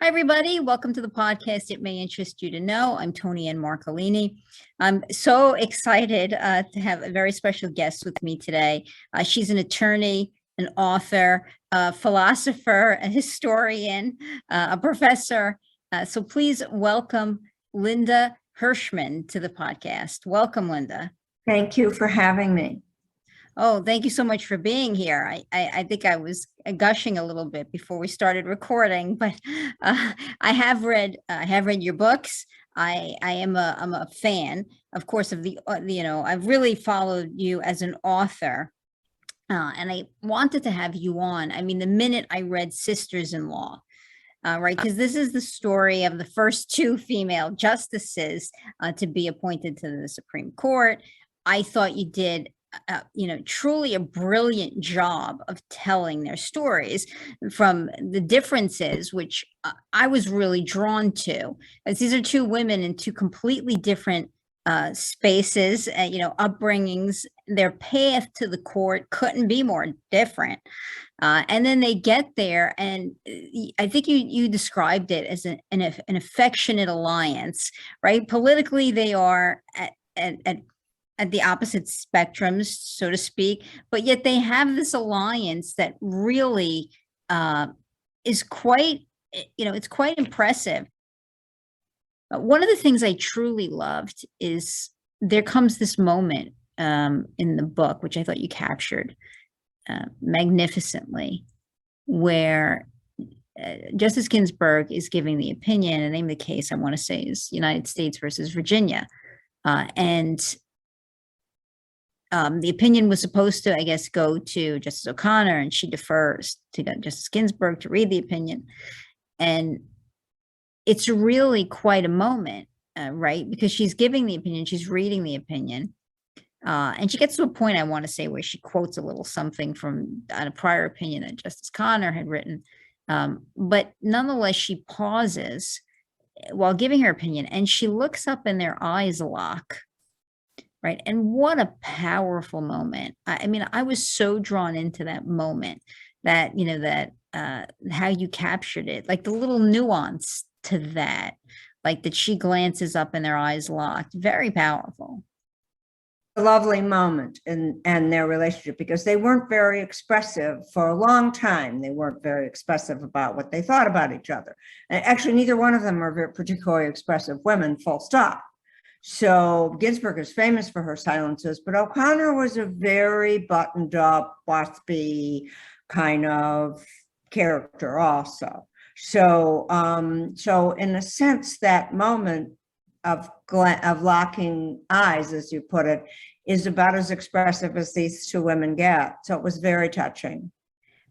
Hi, everybody. Welcome to the podcast. It may interest you to know. I'm Tony Ann Marcolini. I'm so excited to have a very special guest with me today. She's an attorney, an author, a philosopher, a historian, a professor. So please welcome Linda Hirshman to the podcast. Welcome, Linda. Thank you for having me. Oh, thank you so much for being here. I think I was gushing a little bit before we started recording, but I have read your books. I'm a fan, of course, of I've really followed you as an author, and I wanted to have you on. I mean, the minute I read Sisters-in-Law, right, because this is the story of the first two female justices to be appointed to the Supreme Court. I thought you did truly a brilliant job of telling their stories from the differences, which I was really drawn to, as these are two women in two completely different spaces, upbringings. Their path to the court couldn't be more different. And then they get there, and I think you described it as an affectionate alliance, right? Politically, they are at the opposite spectrums, so to speak, but yet they have this alliance that really is quite, it's quite impressive. One of the things I truly loved is there comes this moment in the book, which I thought you captured magnificently, where Justice Ginsburg is giving the opinion, and the name of the case I want to say is United States versus Virginia. And the opinion was supposed to, I guess, go to Justice O'Connor, and she defers to Justice Ginsburg to read the opinion. And it's really quite a moment, right? Because she's giving the opinion, she's reading the opinion, and she gets to a point, I want to say, where she quotes a little something from a prior opinion that Justice Connor had written. But nonetheless, she pauses while giving her opinion, and she looks up and their eyes lock. Right. And what a powerful moment. I mean, I was so drawn into that moment that, how you captured it, like the little nuance to that, like that she glances up and their eyes locked. Very powerful. A lovely moment in their relationship, because they weren't very expressive for a long time. They weren't very expressive about what they thought about each other. And actually, neither one of them are very particularly expressive women, full stop. So Ginsburg is famous for her silences, but O'Connor was a very buttoned up, waspy kind of character also. So, so in a sense, that moment of locking eyes, as you put it, is about as expressive as these two women get. So it was very touching.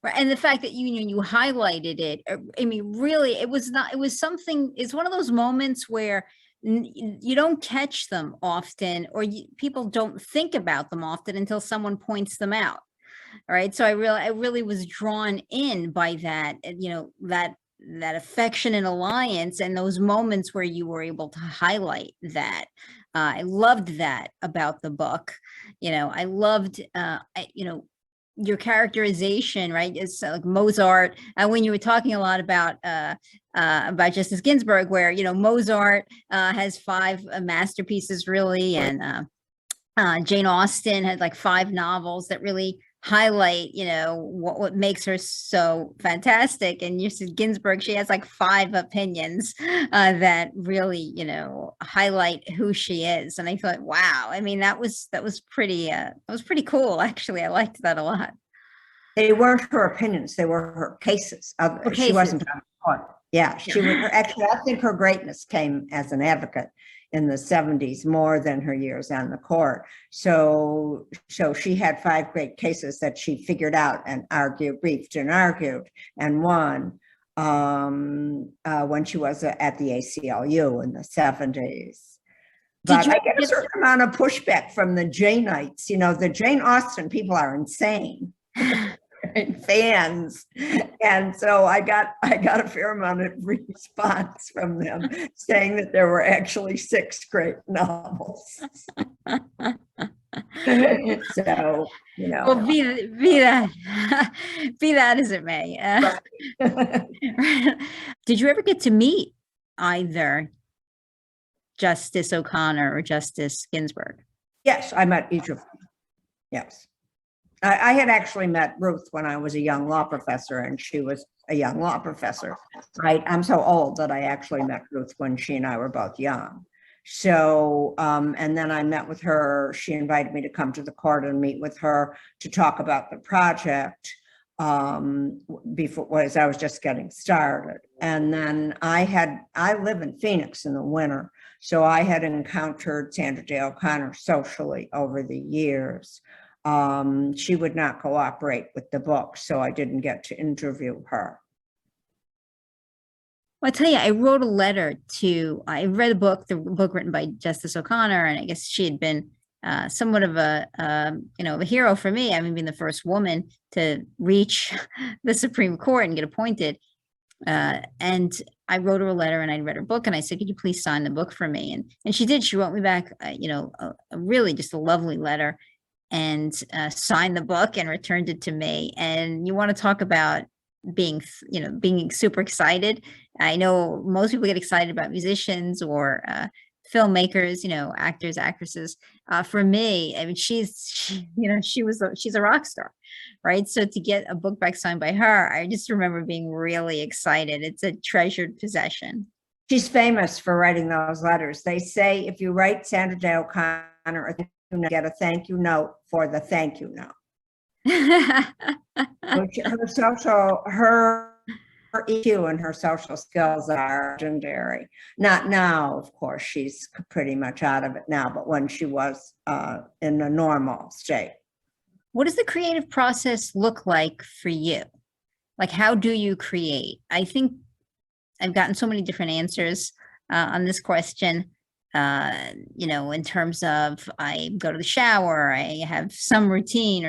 Right. And the fact that you highlighted it, I mean, really, it was something, it's one of those moments where you don't catch them often, or people don't think about them often until someone points them out. All right. So I really was drawn in by that, that affection and alliance, and those moments where you were able to highlight that. I loved that about the book. I loved, your characterization, right? It's like Mozart. When you were talking a lot about Justice Ginsburg, where Mozart has 5 masterpieces, really, and Jane Austen had like 5 novels that really highlight, what makes her so fantastic. And Justice Ginsburg, she has like 5 opinions that really, highlight who she is. And I thought, wow, I mean, that was pretty cool. Actually, I liked that a lot. They weren't her opinions; they were her cases. She wasn't on the court. Yeah, she was. Actually, I think her greatness came as an advocate in the 70s more than her years on the court. So she had 5 great cases that she figured out and briefed and argued and won when she was at the ACLU in the 70s. But I get a certain amount of pushback from the Janeites. The Jane Austen people are insane. Fans, and so I got a fair amount of response from them saying that there were actually 6 great novels. So, Well, be that be that as it may. Did you ever get to meet either Justice O'Connor or Justice Ginsburg? Yes, I met each of them. Yes. I had actually met Ruth when I was a young law professor, and she was a young law professor, right? I'm so old that I actually met Ruth when she and I were both young. So, and then I met with her. She invited me to come to the court and meet with her to talk about the project before, as I was just getting started. And then I live in Phoenix in the winter, so I had encountered Sandra Day O'Connor socially over the years. She would not cooperate with the book, so I didn't get to interview her. Well, I tell you, I wrote a letter I read the book written by Justice O'Connor, and I guess she had been somewhat of a hero for me. I mean, being the first woman to reach the Supreme Court and get appointed. And I wrote her a letter, and I read her book, and I said, could you please sign the book for me? And she did. She wrote me back, a really just a lovely letter, and signed the book and returned it to me. And you want to talk about being super excited. I know most people get excited about musicians or filmmakers, actors, actresses. For me, I mean, she's a rock star, right? So to get a book back signed by her, I just remember being really excited. It's a treasured possession. She's famous for writing those letters. They say if you write Sandra Day O'Connor, get a thank you note for the thank you note. Her EQ and her social skills are legendary. Not now, of course, she's pretty much out of it now, but when she was in a normal state. What does the creative process look like for you? Like, how do you create? I think I've gotten so many different answers on this question. In terms of I go to the shower, I have some routine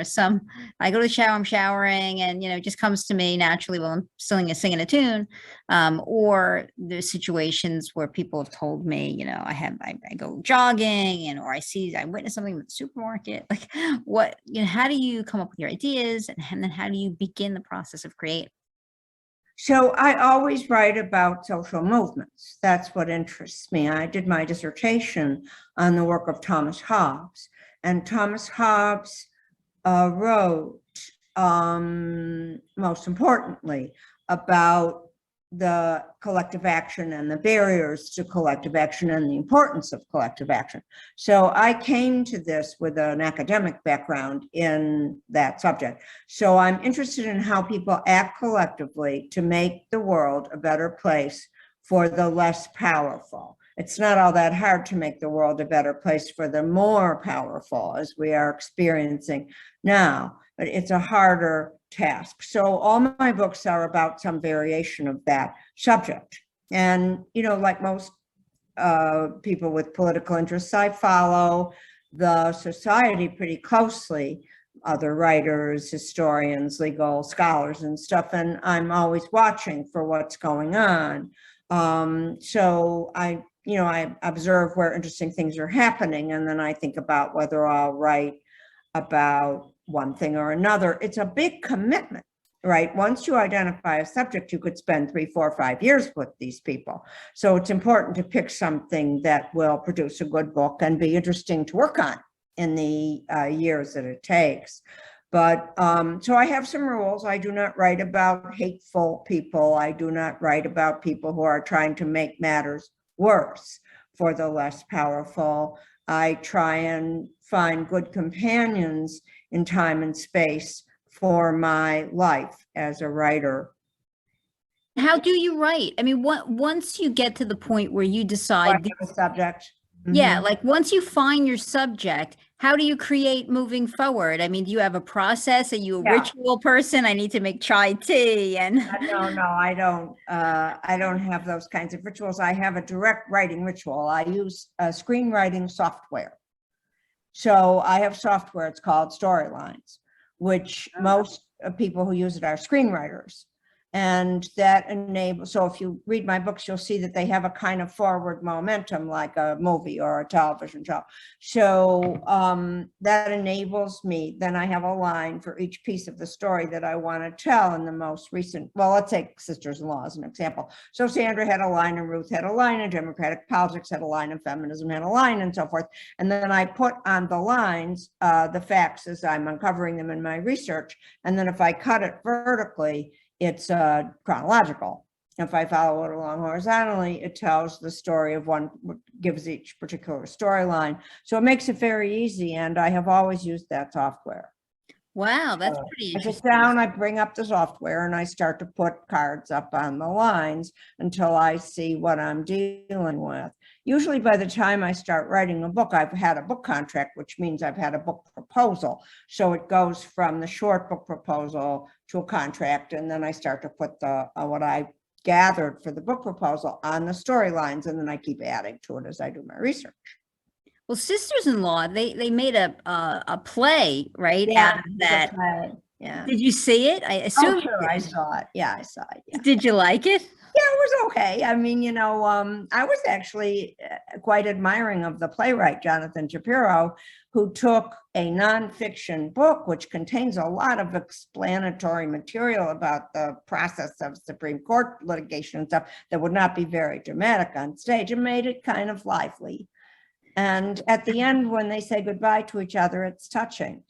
I go to the shower, I'm showering, and, it just comes to me naturally while I'm singing a tune. Or there's situations where people have told me, I go jogging or I witness something in the supermarket. Like how do you come up with your ideas, and then how do you begin the process of creating? So I always write about social movements. That's what interests me. I did my dissertation on the work of Thomas Hobbes, and Thomas Hobbes wrote, most importantly, about the collective action and the barriers to collective action and the importance of collective action. So I came to this with an academic background in that subject. So I'm interested in how people act collectively to make the world a better place for the less powerful. It's not all that hard to make the world a better place for the more powerful, as we are experiencing now, but it's a harder task. So all my books are about some variation of that subject. And, like most people with political interests, I follow the society pretty closely, other writers, historians, legal scholars and stuff, and I'm always watching for what's going on. So I observe where interesting things are happening, and then I think about whether I'll write about one thing or another. It's a big commitment, right? Once you identify a subject, you could spend 3, 4, 5 years with these people. So it's important to pick something that will produce a good book and be interesting to work on in the years that it takes. But so I have some rules. I do not write about hateful people. I do not write about people who are trying to make matters worse for the less powerful. I try and find good companions in time and space for my life as a writer. How do you write? I mean, once you get to the point where you decide the subject. Yeah, like once you find your subject, how do you create moving forward? I mean, do you have a process? Are you a ritual person? I need to make chai tea and no, I don't have those kinds of rituals. I have a direct writing ritual. I use screenwriting software. So I have software, it's called Storylines, which most people who use it are screenwriters. And that enables, so if you read my books, you'll see that they have a kind of forward momentum like a movie or a television show. So that enables me, then I have a line for each piece of the story that I want to tell in the most recent, well, let's take sisters-in-law as an example. So Sandra had a line and Ruth had a line and democratic politics had a line and feminism had a line and so forth. And then I put on the lines the facts as I'm uncovering them in my research. And then if I cut it vertically, it's chronological. If I follow it along horizontally, it tells the story of one, gives each particular storyline. So it makes it very easy. And I have always used that software. Wow, that's pretty I sit interesting. down, I bring up the software and I start to put cards up on the lines until I see what I'm dealing with. Usually by the time I start writing a book, I've had a book contract, which means I've had a book proposal. So it goes from the short book proposal to a contract. And then I start to put the what I gathered for the book proposal on the storylines. And then I keep adding to it as I do my research. Well, Sisters-in-Law, they made a play, right, Yeah, out of that. Yeah. Did you see it? I assume. Oh, sure, I saw it. Yeah, I saw it. Yeah. Did you like it? Yeah, it was okay. I mean, you know, I was actually quite admiring of the playwright, Jonathan Shapiro, who took a nonfiction book, which contains a lot of explanatory material about the process of Supreme Court litigation and stuff that would not be very dramatic on stage, and made it kind of lively. And at the end, when they say goodbye to each other, it's touching.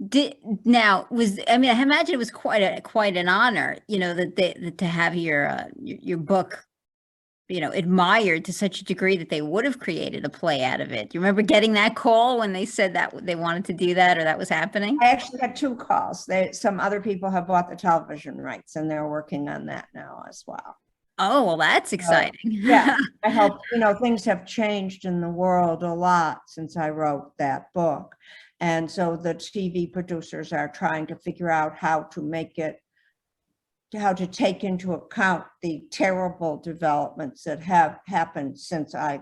I mean, I imagine it was quite an honor, you know, that to have your book, you know, admired to such a degree that they would have created a play out of it. Do you remember getting that call when they said that they wanted to do that or that was happening? I actually had 2 calls. Some other people have bought the television rights and they're working on that now as well. Oh, well, that's exciting. Yeah, I hope, you know, things have changed in the world a lot since I wrote that book. And so the TV producers are trying to figure out how to make it, how to take into account the terrible developments that have happened since I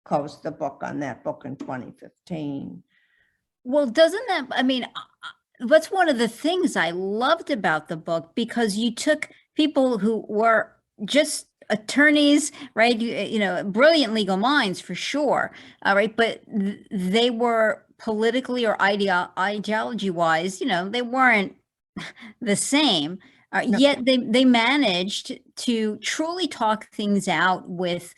closed the book on that book in 2015. Well, doesn't that, I mean, that's one of the things I loved about the book, because you took people who were just attorneys, right? You know, brilliant legal minds for sure. All right. But they were politically or ideology wise, you know, they weren't the same. Yet they managed to truly talk things out with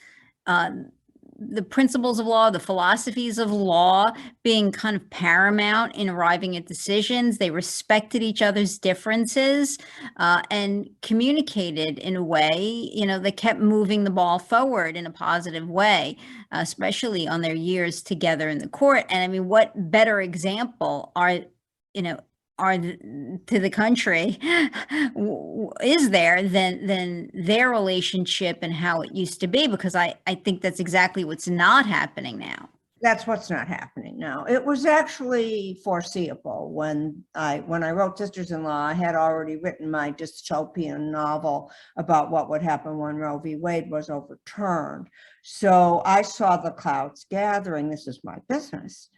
the principles of law, the philosophies of law being kind of paramount in arriving at decisions. They respected each other's differences and communicated in a way, you know, that kept moving the ball forward in a positive way, especially on their years together in the court. And I mean, what better example to the country is there than their relationship and how it used to be, because I think that's exactly what's not happening now. That's what's not happening now. It was actually foreseeable when I wrote Sisters-in-Law. I had already written my dystopian novel about what would happen when Roe v. Wade was overturned. So I saw the clouds gathering. This is my business.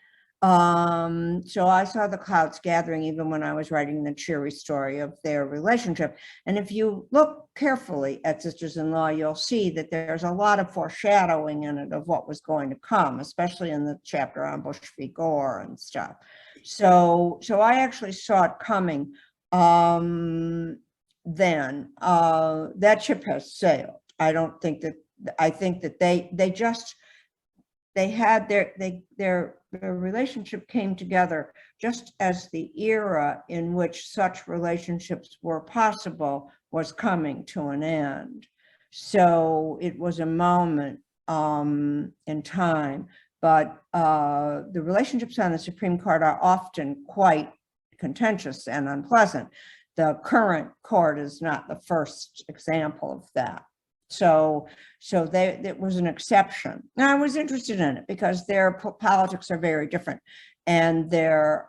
So I saw the clouds gathering even when I was writing the cheery story of their relationship. And if you look carefully at Sisters-in-Law, you'll see that there's a lot of foreshadowing in it of what was going to come, especially in the chapter on Bush v. Gore and stuff. So I actually saw it coming then. That ship has sailed. I think that they had their relationship came together just as the era in which such relationships were possible was coming to an end. So it was a moment in time, but the relationships on the Supreme Court are often quite contentious and unpleasant. The current court is not the first example of that. So it was an exception. And I was interested in it because their politics are very different. And their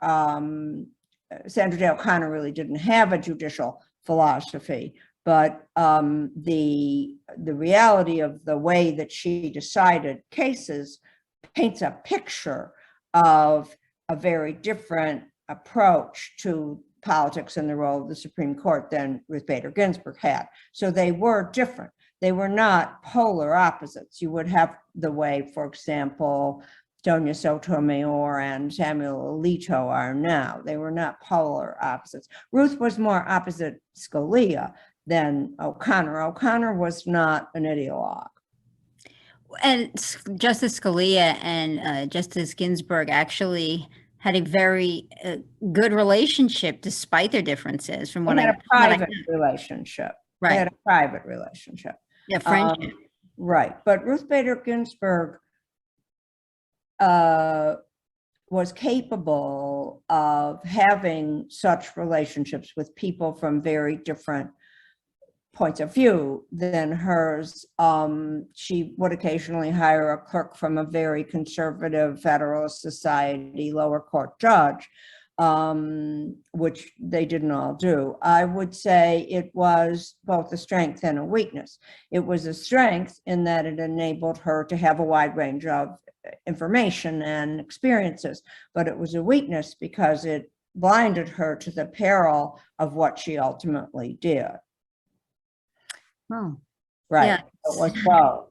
Sandra Day O'Connor really didn't have a judicial philosophy, but the reality of the way that she decided cases paints a picture of a very different approach to politics and the role of the Supreme Court than Ruth Bader Ginsburg had. So they were different. They were not polar opposites. You would have the way, for example, Sonia Sotomayor and Samuel Alito are now. They were not polar opposites. Ruth was more opposite Scalia than O'Connor. O'Connor was not an ideologue. And Justice Scalia and Justice Ginsburg actually had a very good relationship despite their differences. From what They had I a private relationship. Right. They had a private relationship. Yeah, friendship. Right. But Ruth Bader Ginsburg was capable of having such relationships with people from very different points of view than hers. She would occasionally hire a clerk from a very conservative Federalist Society lower court judge, which they didn't all do. I would say it was both a strength and a weakness. It was a strength in that it enabled her to have a wide range of information and experiences, but it was a weakness because it blinded her to the peril of what she ultimately did. Oh, Right. yeah. It was both.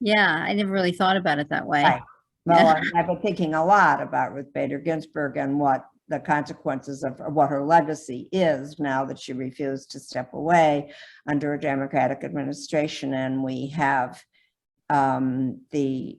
Yeah, I never really thought about it that way. Right. Well, I've been thinking a lot about Ruth Bader Ginsburg and what the consequences of what her legacy is now that she refused to step away under a Democratic administration, and we have the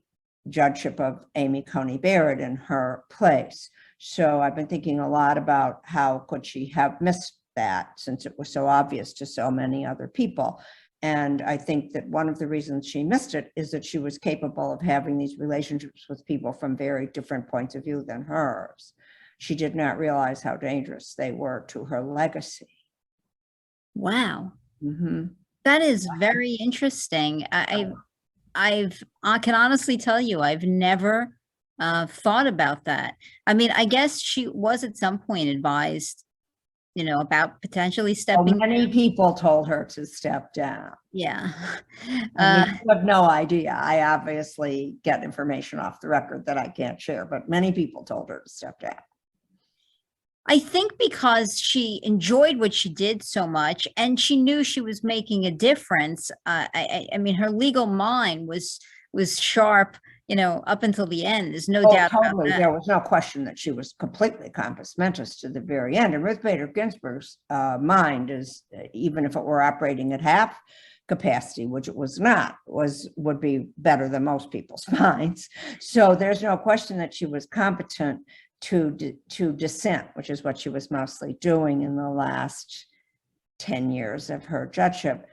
judgeship of Amy Coney Barrett in her place. So I've been thinking a lot about how could she have missed that, since it was so obvious to so many other people. And I think that one of the reasons she missed it is that she was capable of having these relationships with people from very different points of view than hers. She did not realize how dangerous they were to her legacy. Wow. Mm-hmm. That is very interesting. I can honestly tell you, I've never thought about that. I mean, I guess she was at some point advised, about potentially stepping Many down. people told her to step down. Yeah. I mean, you have no idea. I obviously get information off the record that I can't share, but many people told her to step down. I think because she enjoyed what she did so much and she knew she was making a difference. I mean, her legal mind was sharp, up until the end. There's no doubt about that. There was no question that she was completely compass mentis to the very end. And Ruth Bader Ginsburg's mind is, even if it were operating at half capacity, which it was not, would be better than most people's minds. So there's no question that she was competent to dissent, which is what she was mostly doing in the last 10 years of her judgeship.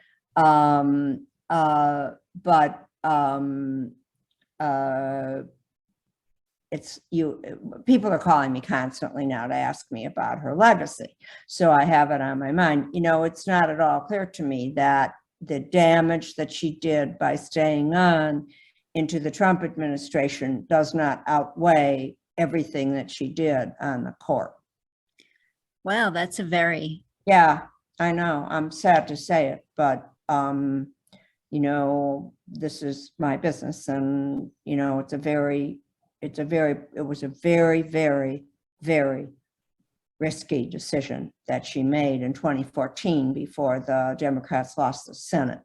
People are calling me constantly now to ask me about her legacy. So I have it on my mind. It's not at all clear to me that the damage that she did by staying on into the Trump administration does not outweigh everything that she did on the court. Wow, that's a very... Yeah, I know. I'm sad to say it, but this is my business, and it was a very, very, very risky decision that she made in 2014 before the Democrats lost the Senate.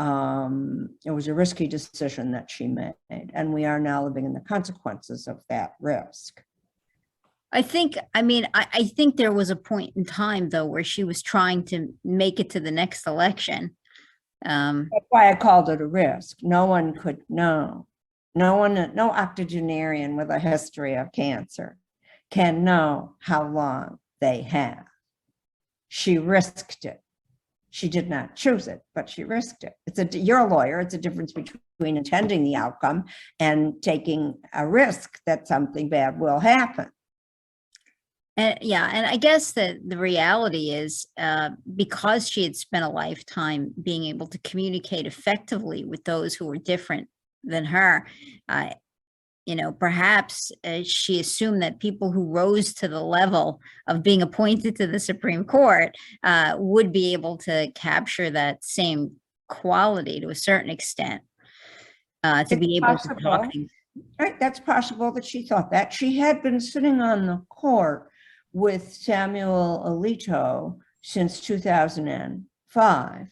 It was a risky decision that she made, and we are now living in the consequences of that risk. I think there was a point in time, though, where she was trying to make it to the next election. That's why I called it a risk. No one could know. No octogenarian with a history of cancer can know how long they have. She risked it. She did not choose it, but she risked it. You're a lawyer. It's a difference between intending the outcome and taking a risk that something bad will happen. And I guess that the reality is, because she had spent a lifetime being able to communicate effectively with those who were different than her, perhaps she assumed that people who rose to the level of being appointed to the Supreme Court would be able to capture that same quality to a certain extent, to be able to talk things. Right, that's possible that she thought that. She had been sitting on the court with Samuel Alito since 2005.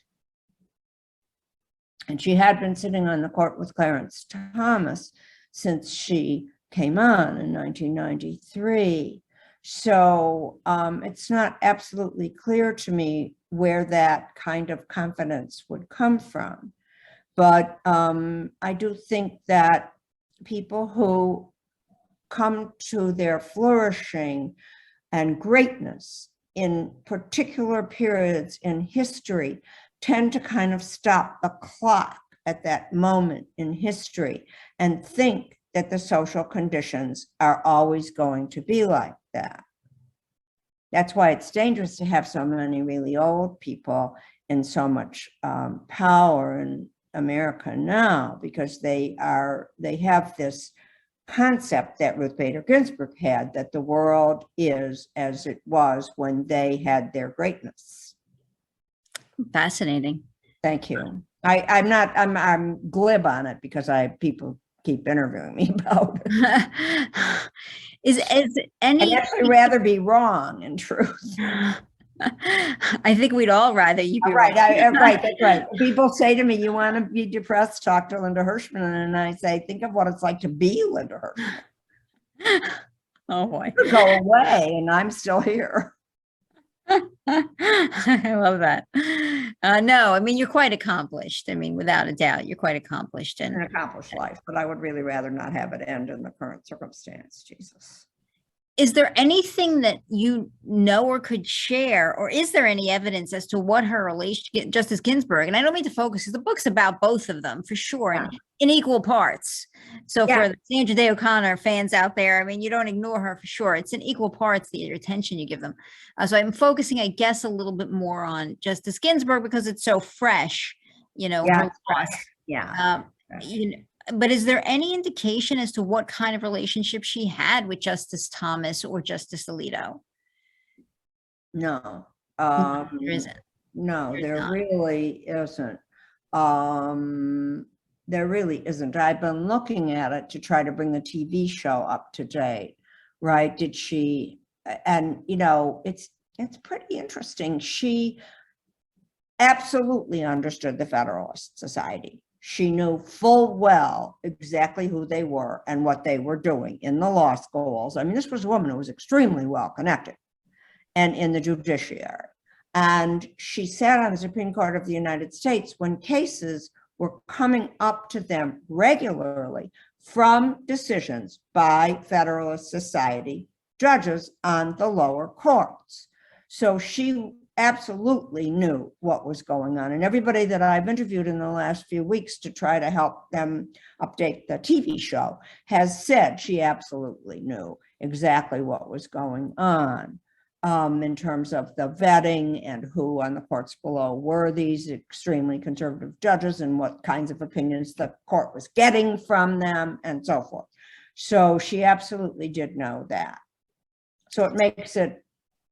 And she had been sitting on the court with Clarence Thomas since she came on in 1993. So it's not absolutely clear to me where that kind of confidence would come from. But I do think that people who come to their flourishing and greatness in particular periods in history tend to kind of stop the clock at that moment in history and think that the social conditions are always going to be like that. That's why it's dangerous to have so many really old people in so much power in America now, because they have this concept that Ruth Bader Ginsburg had, that the world is as it was when they had their greatness. Fascinating. Thank you. I'm glib on it because people keep interviewing me about it. Is any? I'd actually rather be wrong, in truth. I think we'd all rather you be right. right. That's right. People say to me, "You want to be depressed? Talk to Linda Hirshman." And I say, "Think of what it's like to be Linda Hirshman." Oh boy. Go away, and I'm still here. I love that. No, I mean, you're quite accomplished. I mean, without a doubt, you're quite accomplished. An accomplished life, but I would really rather not have it end in the current circumstance. Jesus. Is there anything that you know or could share, or is there any evidence as to what her relation, Justice Ginsburg, and I don't mean to focus, because the book's about both of them for sure, Yeah. in equal parts. So Yeah. for the Sandra Day O'Connor fans out there, I mean, you don't ignore her for sure. It's in equal parts, the attention you give them. So I'm focusing, I guess, a little bit more on Justice Ginsburg because it's so fresh, you know, Yeah. her loss. Yeah. You know, but is there any indication as to what kind of relationship she had with Justice Thomas or Justice Alito? No. There isn't. No, There's there not. really isn't. There really isn't. I've been looking at it to try to bring the TV show up to date, right? Did she, and you know, it's pretty interesting. She absolutely understood the Federalist Society. She knew full well exactly who they were and what they were doing in the law schools. I mean, this was a woman who was extremely well connected and in the judiciary. And she sat on the Supreme Court of the United States when cases were coming up to them regularly from decisions by Federalist Society judges on the lower courts. So she absolutely knew what was going on. And everybody that I've interviewed in the last few weeks to try to help them update the TV show has said she absolutely knew exactly what was going on in terms of the vetting and who on the courts below were these extremely conservative judges and what kinds of opinions the court was getting from them and so forth. So she absolutely did know that. So it makes it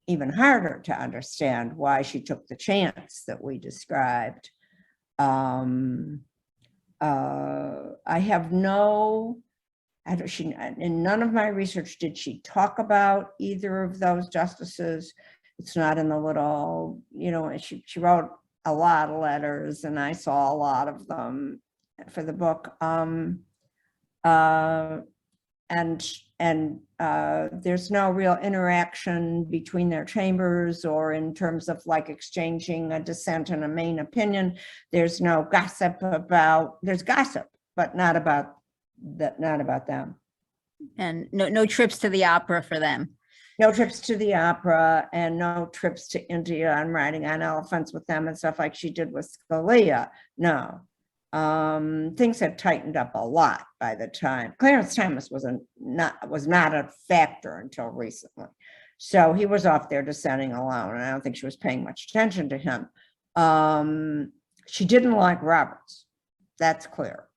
even harder to understand why she took the chance that we described. I have no, in none of my research did she talk about either of those justices. It's not in the little, you know, she wrote a lot of letters and I saw a lot of them for the book. And there's no real interaction between their chambers or in terms of like exchanging a dissent and a main opinion. There's no gossip there's gossip, but not about them. And no trips to the opera for them. No trips to the opera and no trips to India and riding on elephants with them and stuff like she did with Scalia. No. Things had tightened up a lot by the time. Clarence Thomas was not a factor until recently. So he was off there dissenting alone, and I don't think she was paying much attention to him. She didn't like Roberts. That's clear.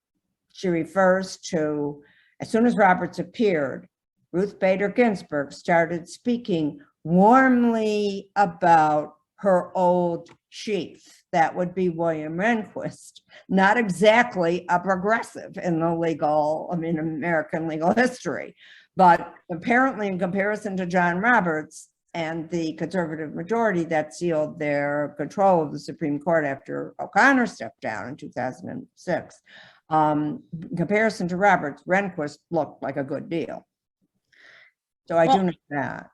She refers to, as soon as Roberts appeared, Ruth Bader Ginsburg started speaking warmly about her old chief. That would be William Rehnquist, not exactly a progressive in the American legal history, but apparently in comparison to John Roberts, and the conservative majority that sealed their control of the Supreme Court after O'Connor stepped down in 2006. In comparison to Roberts, Rehnquist looked like a good deal. So I do know that.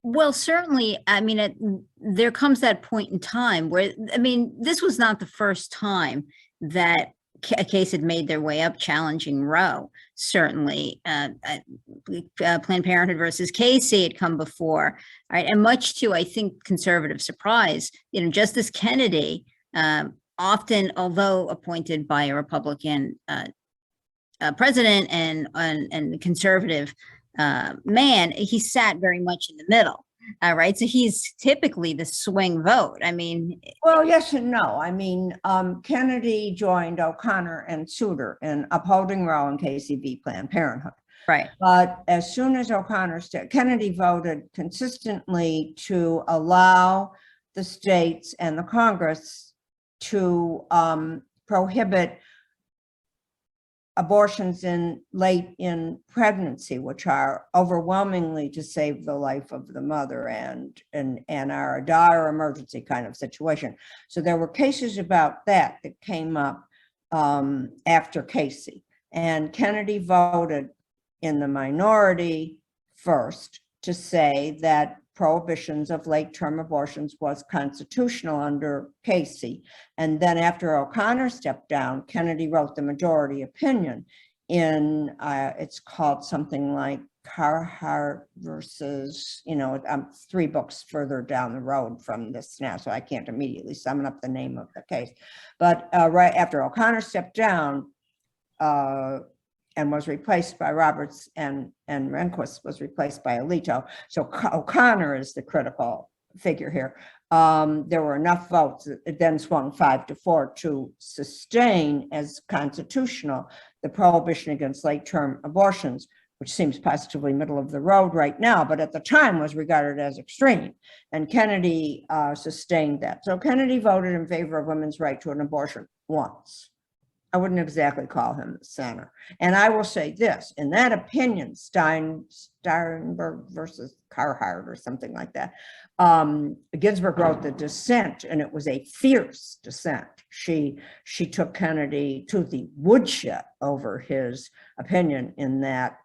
Well, certainly, I mean, there comes that point in time where, I mean, this was not the first time that a case had made their way up challenging Roe. Certainly, Planned Parenthood versus Casey had come before, right? And much to, I think, conservative surprise, Justice Kennedy, often, although appointed by a Republican president and conservative man, he sat very much in the middle. Right. So he's typically the swing vote. I mean, well, yes and no. I mean, Kennedy joined O'Connor and Souter in upholding Roe and Casey v. Planned Parenthood. Right. But as soon as Kennedy voted consistently to allow the states and the Congress to prohibit abortions late in pregnancy, which are overwhelmingly to save the life of the mother and are a dire emergency kind of situation. So there were cases about that came up after Casey, and Kennedy voted in the minority first to say that prohibitions of late-term abortions was constitutional under Casey. And then after O'Connor stepped down, Kennedy wrote the majority opinion in, it's called something like Carhart versus, I'm 3 books further down the road from this now, so I can't immediately summon up the name of the case. But right after O'Connor stepped down, and was replaced by Roberts, and Rehnquist was replaced by Alito. So O'Connor is the critical figure here. There were enough votes, it then swung 5-4 to sustain as constitutional the prohibition against late-term abortions, which seems positively middle of the road right now, but at the time was regarded as extreme. And Kennedy sustained that. So Kennedy voted in favor of women's right to an abortion once. I wouldn't exactly call him the center. And I will say this, in that opinion, Steinberg versus Carhart or something like that, Ginsburg wrote the dissent, and it was a fierce dissent. She took Kennedy to the woodshed over his opinion in that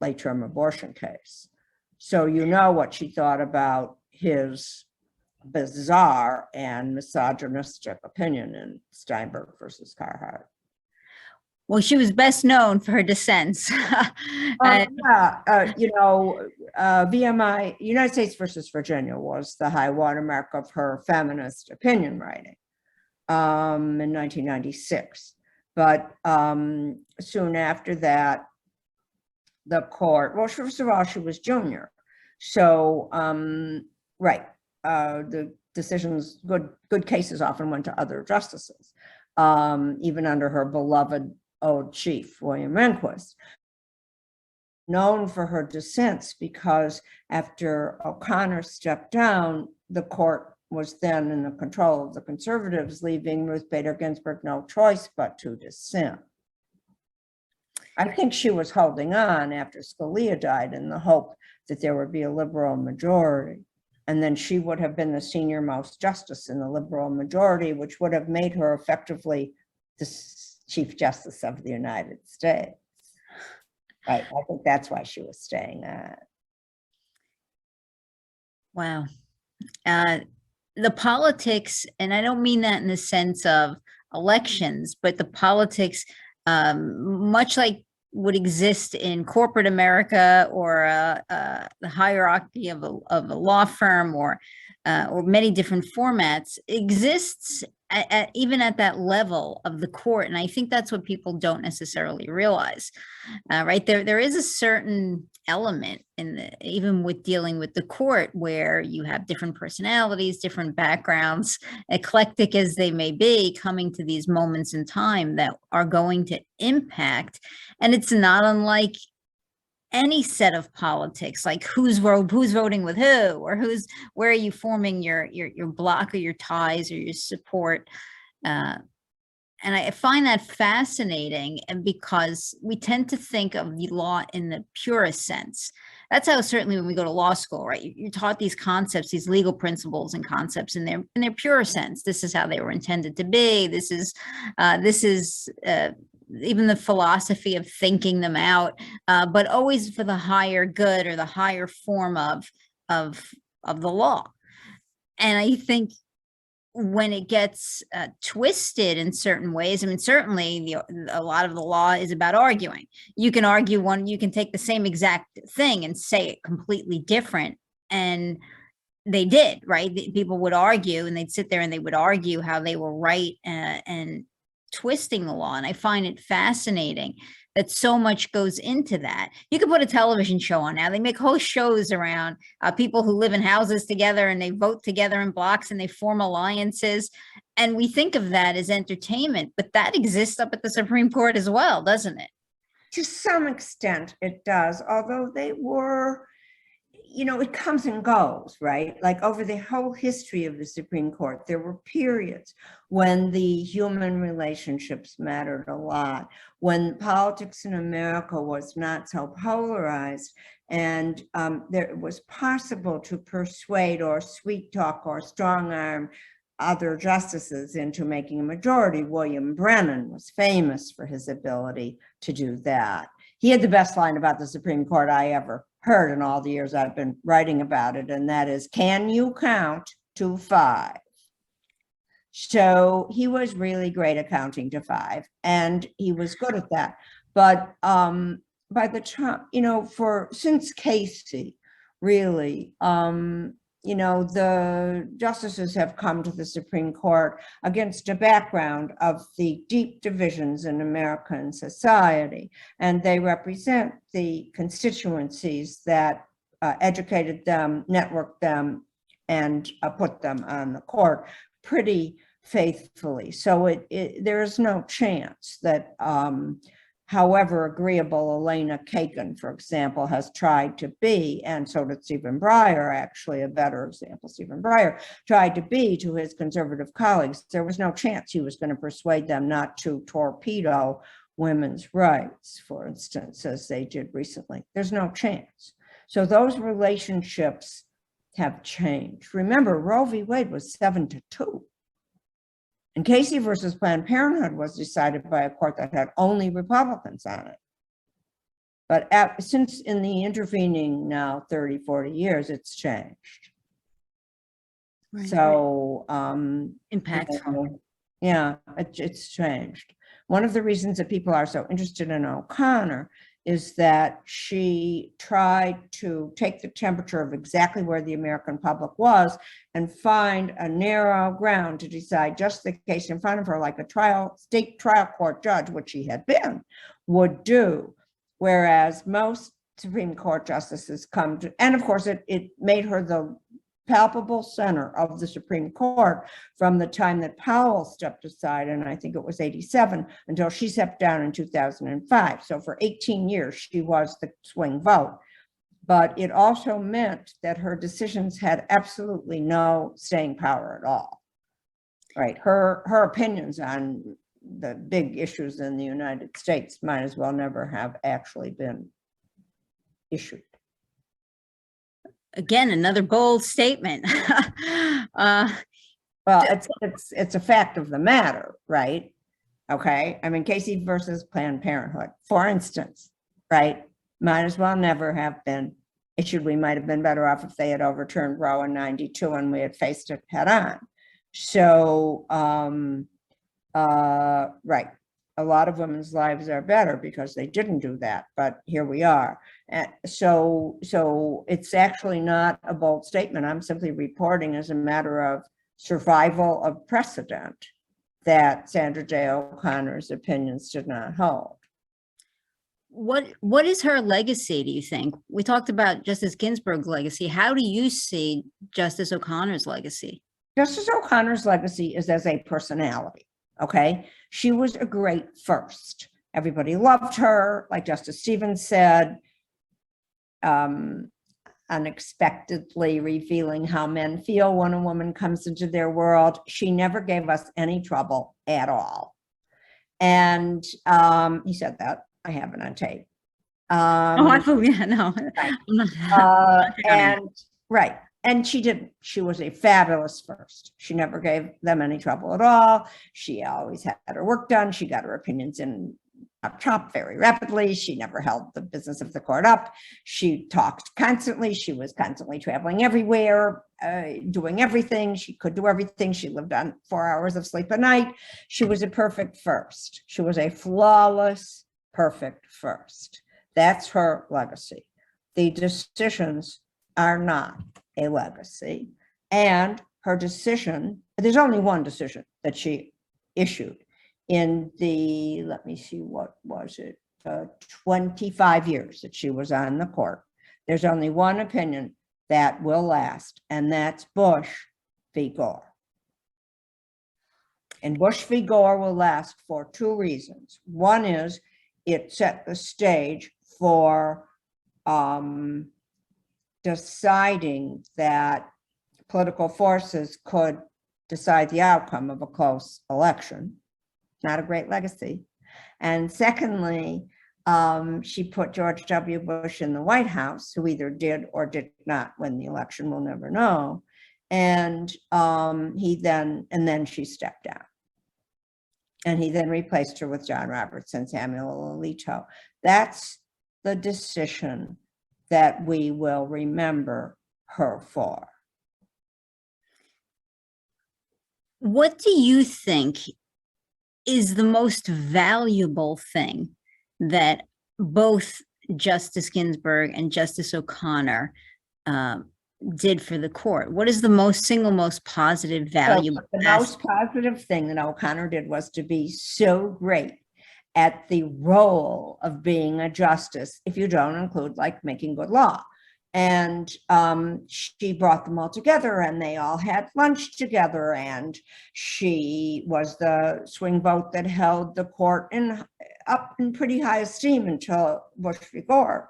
late-term abortion case. So you know what she thought about his bizarre and misogynistic opinion in Steinberg versus Carhart. Well, she was best known for her dissents. VMI, United States versus Virginia, was the high watermark of her feminist opinion writing in 1996. But soon after that, the court, well, first of all, she was junior. So, the decisions, good cases often went to other justices, even under her beloved old chief, William Rehnquist. Known for her dissents because after O'Connor stepped down, the court was then in the control of the conservatives, leaving Ruth Bader Ginsburg no choice but to dissent. I think she was holding on after Scalia died in the hope that there would be a liberal majority. And then she would have been the senior most justice in the liberal majority, which would have made her effectively the Chief Justice of the United States. Right. I think that's why she was staying on. Wow. The politics, and I don't mean that in the sense of elections, but the politics, much like would exist in corporate America or the hierarchy of a law firm or many different formats, exists even at that level of the court. And I think that's what people don't necessarily realize, right? There is a certain element even with dealing with the court where you have different personalities, different backgrounds, eclectic as they may be, coming to these moments in time that are going to impact. And it's not unlike any set of politics, like who's voting with who, or where are you forming your block or your ties or your support. And I find that fascinating, and because we tend to think of the law in the purest sense, that's how certainly when we go to law school, right? You're taught these concepts, these legal principles and concepts in their pure sense. This is how they were intended to be. This is even the philosophy of thinking them out, but always for the higher good or the higher form of the law. And I think when it gets twisted in certain ways, I mean, certainly a lot of the law is about arguing. You can argue you can take the same exact thing and say it completely different. And they did, right? People would argue and they'd sit there and they would argue how they were right and twisting the law. And I find it fascinating that so much goes into that. You could put a television show on now. They make whole shows around people who live in houses together and they vote together in blocks and they form alliances. And we think of that as entertainment, but that exists up at the Supreme Court as well, doesn't it? To some extent, it does, although they were, it comes and goes, right? Like over the whole history of the Supreme Court, there were periods when the human relationships mattered a lot, when politics in America was not so polarized, and it was possible to persuade or sweet talk or strong arm other justices into making a majority. William Brennan was famous for his ability to do that. He had the best line about the Supreme Court I ever heard in all the years I've been writing about it, and that is, can you count to 5? So he was really great at counting to 5, and he was good at that. But by the time, since Casey, really, the justices have come to the Supreme Court against a background of the deep divisions in American society, and they represent the constituencies that educated them, networked them, and put them on the court pretty faithfully. So there is no chance that however agreeable Elena Kagan, for example, has tried to be, and so did Stephen Breyer, actually a better example, Stephen Breyer tried to be to his conservative colleagues, there was no chance he was going to persuade them not to torpedo women's rights, for instance, as they did recently. There's no chance. So those relationships have changed. Remember, Roe v. Wade was 7-2. And Casey versus Planned Parenthood was decided by a court that had only Republicans on it. But since in the intervening now 30, 40 years, it's changed. Right. So, impactful. It's changed. One of the reasons that people are so interested in O'Connor is that she tried to take the temperature of exactly where the American public was and find a narrow ground to decide just the case in front of her, like a state trial court judge, which she had been, would do. Whereas most Supreme Court justices come to, and of course it made her the palpable center of the Supreme Court from the time that Powell stepped aside, and I think it was 87, until she stepped down in 2005. So for 18 years, she was the swing vote. But it also meant that her decisions had absolutely no staying power at all, right? Her opinions on the big issues in the United States might as well never have actually been issued. Again, another bold statement. Well, it's a fact of the matter, right? Okay, I mean, Casey versus Planned Parenthood, for instance, right? Might as well never have been issued. We might have been better off if they had overturned Roe in 92 and we had faced it head on. So, right. A lot of women's lives are better because they didn't do that, but here we are. And so it's actually not a bold statement. I'm simply reporting as a matter of survival of precedent that Sandra Day O'Connor's opinions did not hold. What is her legacy, do you think? We talked about Justice Ginsburg's legacy. How do you see Justice O'Connor's legacy? Justice O'Connor's legacy is as a personality. Okay, she was a great first. Everybody loved her, like Justice Stevens said, unexpectedly revealing how men feel when a woman comes into their world. She never gave us any trouble at all. And he said that, I have it on tape. Oh, I feel, yeah, no. Right. I'm not- I'm not counting. And right. And she didn't. She was a fabulous first. She never gave them any trouble at all. She always had her work done. She got her opinions in up top very rapidly. She never held the business of the court up. She talked constantly. She was constantly traveling everywhere, doing everything. She could do everything. She lived on 4 hours of sleep a night. She was a perfect first. She was a flawless, perfect first. That's her legacy. The decisions are not a legacy. And her decision, there's only one decision that she issued in the, let me see, what was it, 25 years that she was on the court. There's only one opinion that will last, and that's Bush v. Gore. And Bush v. Gore will last for two reasons. One is it set the stage for deciding that political forces could decide the outcome of a close election. Not a great legacy. And secondly, she put George W. Bush in the White House, who either did or did not win the election, we'll never know. And then she stepped down. And he then replaced her with John Roberts and Samuel Alito. That's the decision that we will remember her for. What do you think is the most valuable thing that both Justice Ginsburg and Justice O'Connor did for the court? What is the single most positive, valuable? The most positive thing that O'Connor did was to be so great at the role of being a justice, if you don't include like making good law. And she brought them all together, and they all had lunch together, and she was the swing vote that held the court up in pretty high esteem until Bush v. Gore,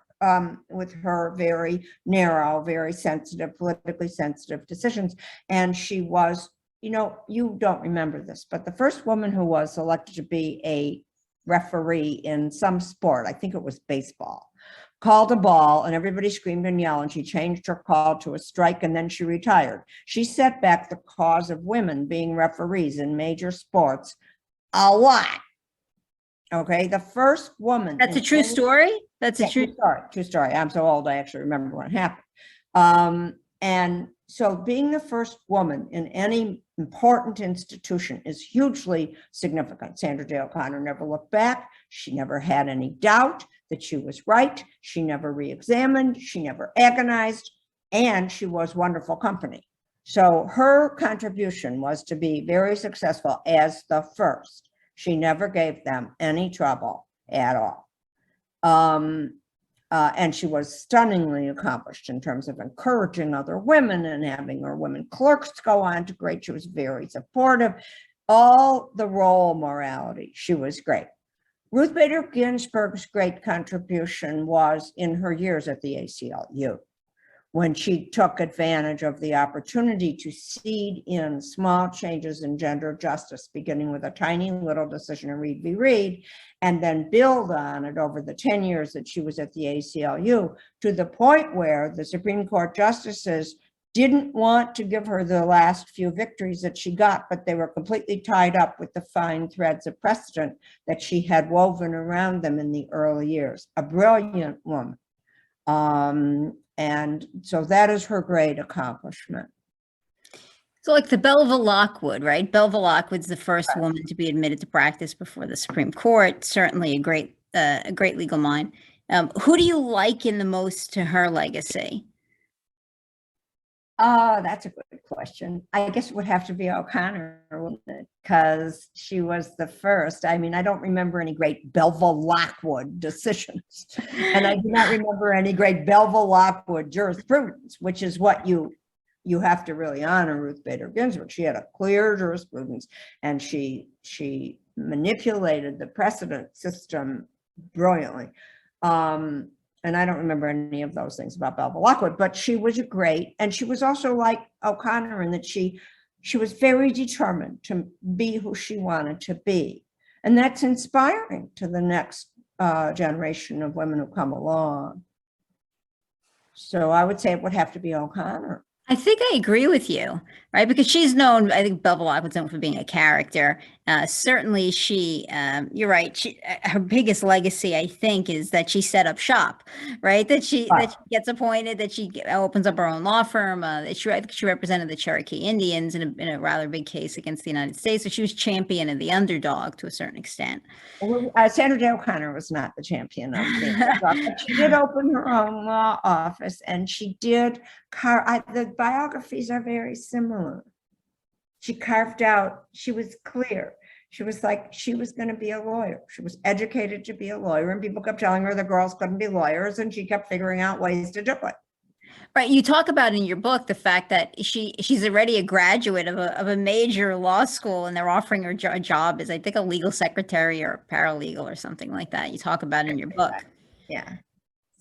with her very narrow, very sensitive, politically sensitive decisions. And she was, you don't remember this, but the first woman who was elected to be a referee in some sport, I think it was baseball, called a ball and everybody screamed and yelled, and she changed her call to a strike, and then she retired. She set back the cause of women being referees in major sports a lot. Okay, the first woman. That's a true story? That's a true story. True story. I'm so old, I actually remember when it happened. And so being the first woman in any important institution is hugely significant. Sandra Day O'Connor never looked back. She never had any doubt that she was right. She never re-examined. She never agonized. And she was wonderful company. So her contribution was to be very successful as the first. She never gave them any trouble at all. And she was stunningly accomplished in terms of encouraging other women and having her women clerks go on to great. She was very supportive. All the role morality, she was great. Ruth Bader Ginsburg's great contribution was in her years at the ACLU, when she took advantage of the opportunity to seed in small changes in gender justice, beginning with a tiny little decision in Reed v. Reed, and then build on it over the 10 years that she was at the ACLU, to the point where the Supreme Court justices didn't want to give her the last few victories that she got, but they were completely tied up with the fine threads of precedent that she had woven around them in the early years. A brilliant woman. And so that is her great accomplishment. So like the Belva Lockwood, right? Belva Lockwood's the first woman to be admitted to practice before the Supreme Court. Certainly a great legal mind. Who do you liken the most to her legacy? That's a good question. I guess it would have to be O'Connor, wouldn't it? Because she was the first. I mean, I don't remember any great Belva Lockwood decisions. And I do not remember any great Belva Lockwood jurisprudence, which is what you have to really honor Ruth Bader Ginsburg. She had a clear jurisprudence, and she manipulated the precedent system brilliantly. And I don't remember any of those things about Belva Lockwood, but she was great. And she was also like O'Connor in that she was very determined to be who she wanted to be. And that's inspiring to the next generation of women who come along. So I would say it would have to be O'Connor. I think I agree with you, right? Because she's known, I think Bevelot was known for being a character. Certainly you're right. Her biggest legacy, I think, is that she set up shop, right? That she gets appointed, that she opens up her own law firm. I think she represented the Cherokee Indians in a rather big case against the United States. So she was champion of the underdog to a certain extent. Sandra Day O'Connor was not the champion of the underdog, but she did open her own law office, and she did the biographies are very similar. She carved out, she was clear. She was like, she was going to be a lawyer. She was educated to be a lawyer, and people kept telling her the girls couldn't be lawyers, and she kept figuring out ways to do it. Right. You talk about in your book the fact that she's already a graduate of a major law school, and they're offering her a job as, I think, a legal secretary or a paralegal or something like that. You talk about it in your book. Yeah.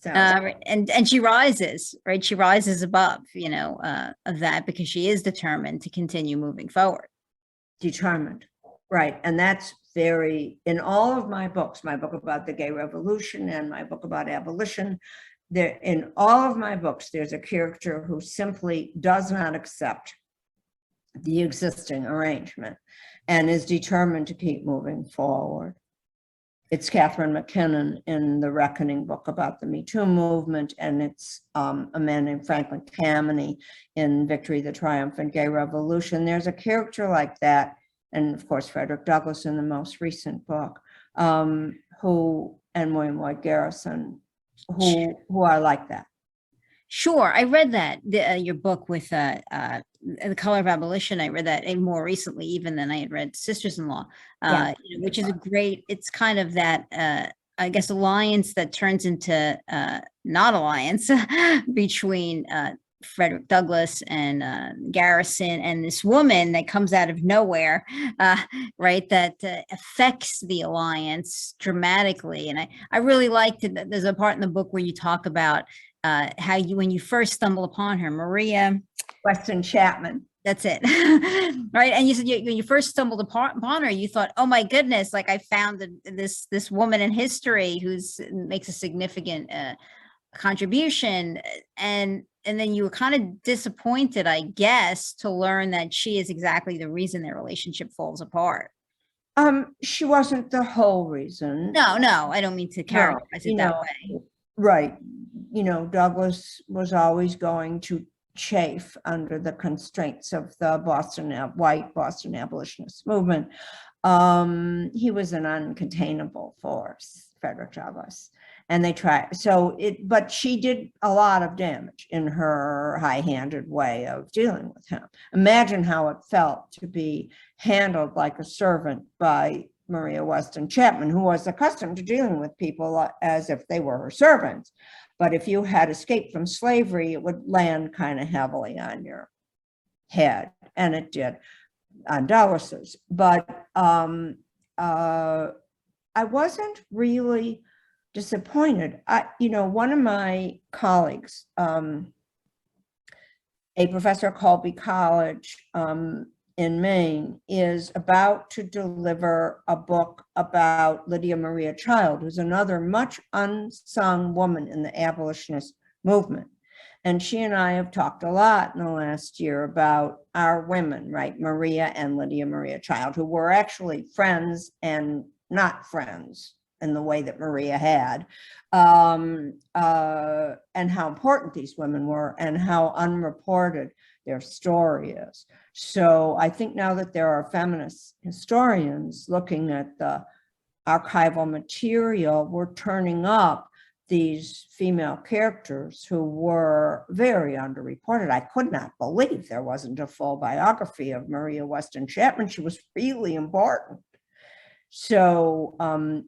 So and she rises, right? She rises above, of that, because she is determined to continue moving forward. Determined. Right. And that's in all of my books, my book about the gay revolution and my book about abolition, in all of my books, there's a character who simply does not accept the existing arrangement and is determined to keep moving forward. It's Catherine McKinnon in the Reckoning book about the Me Too movement, and it's a man named Franklin Tammany in Victory, the Triumphant Gay Revolution. There's a character like that, and of course Frederick Douglass in the most recent book, and William Lloyd Garrison, who are like that. Sure. I read that, your book with The Color of Abolition. I read that more recently even than I had read Sisters-in-Law, which is it's kind of that, I guess, alliance that turns into not alliance between Frederick Douglass and Garrison and this woman that comes out of nowhere, right, that affects the alliance dramatically. And I really liked it. There's a part in the book where you talk about how when you first stumble upon her, Maria Weston Chapman. That's it. Right. And you said when you first stumbled upon her, you thought, oh my goodness, like I found this woman in history makes a significant contribution. And then you were kind of disappointed, I guess, to learn that she is exactly the reason their relationship falls apart. She wasn't the whole reason. No, I don't mean to characterize it that way. Right. Douglass was always going to chafe under the constraints of the white Boston abolitionist movement. He was an uncontainable force, Frederick Douglass. And they tried, but she did a lot of damage in her high-handed way of dealing with him. Imagine how it felt to be handled like a servant by Maria Weston Chapman, who was accustomed to dealing with people as if they were her servants. But if you had escaped from slavery, it would land kind of heavily on your head, and it did on Douglas's. But I wasn't really disappointed. One of my colleagues, a professor at Colby College in Maine, is about to deliver a book about Lydia Maria Child, who's another much unsung woman in the abolitionist movement. And she and I have talked a lot in the last year about our women, right? Maria and Lydia Maria Child, who were actually friends and not friends in the way that Maria had, and how important these women were and how unreported their story is. So I think now that there are feminist historians looking at the archival material, we're turning up these female characters who were very underreported. I could not believe there wasn't a full biography of Maria Weston Chapman. She was really important. So,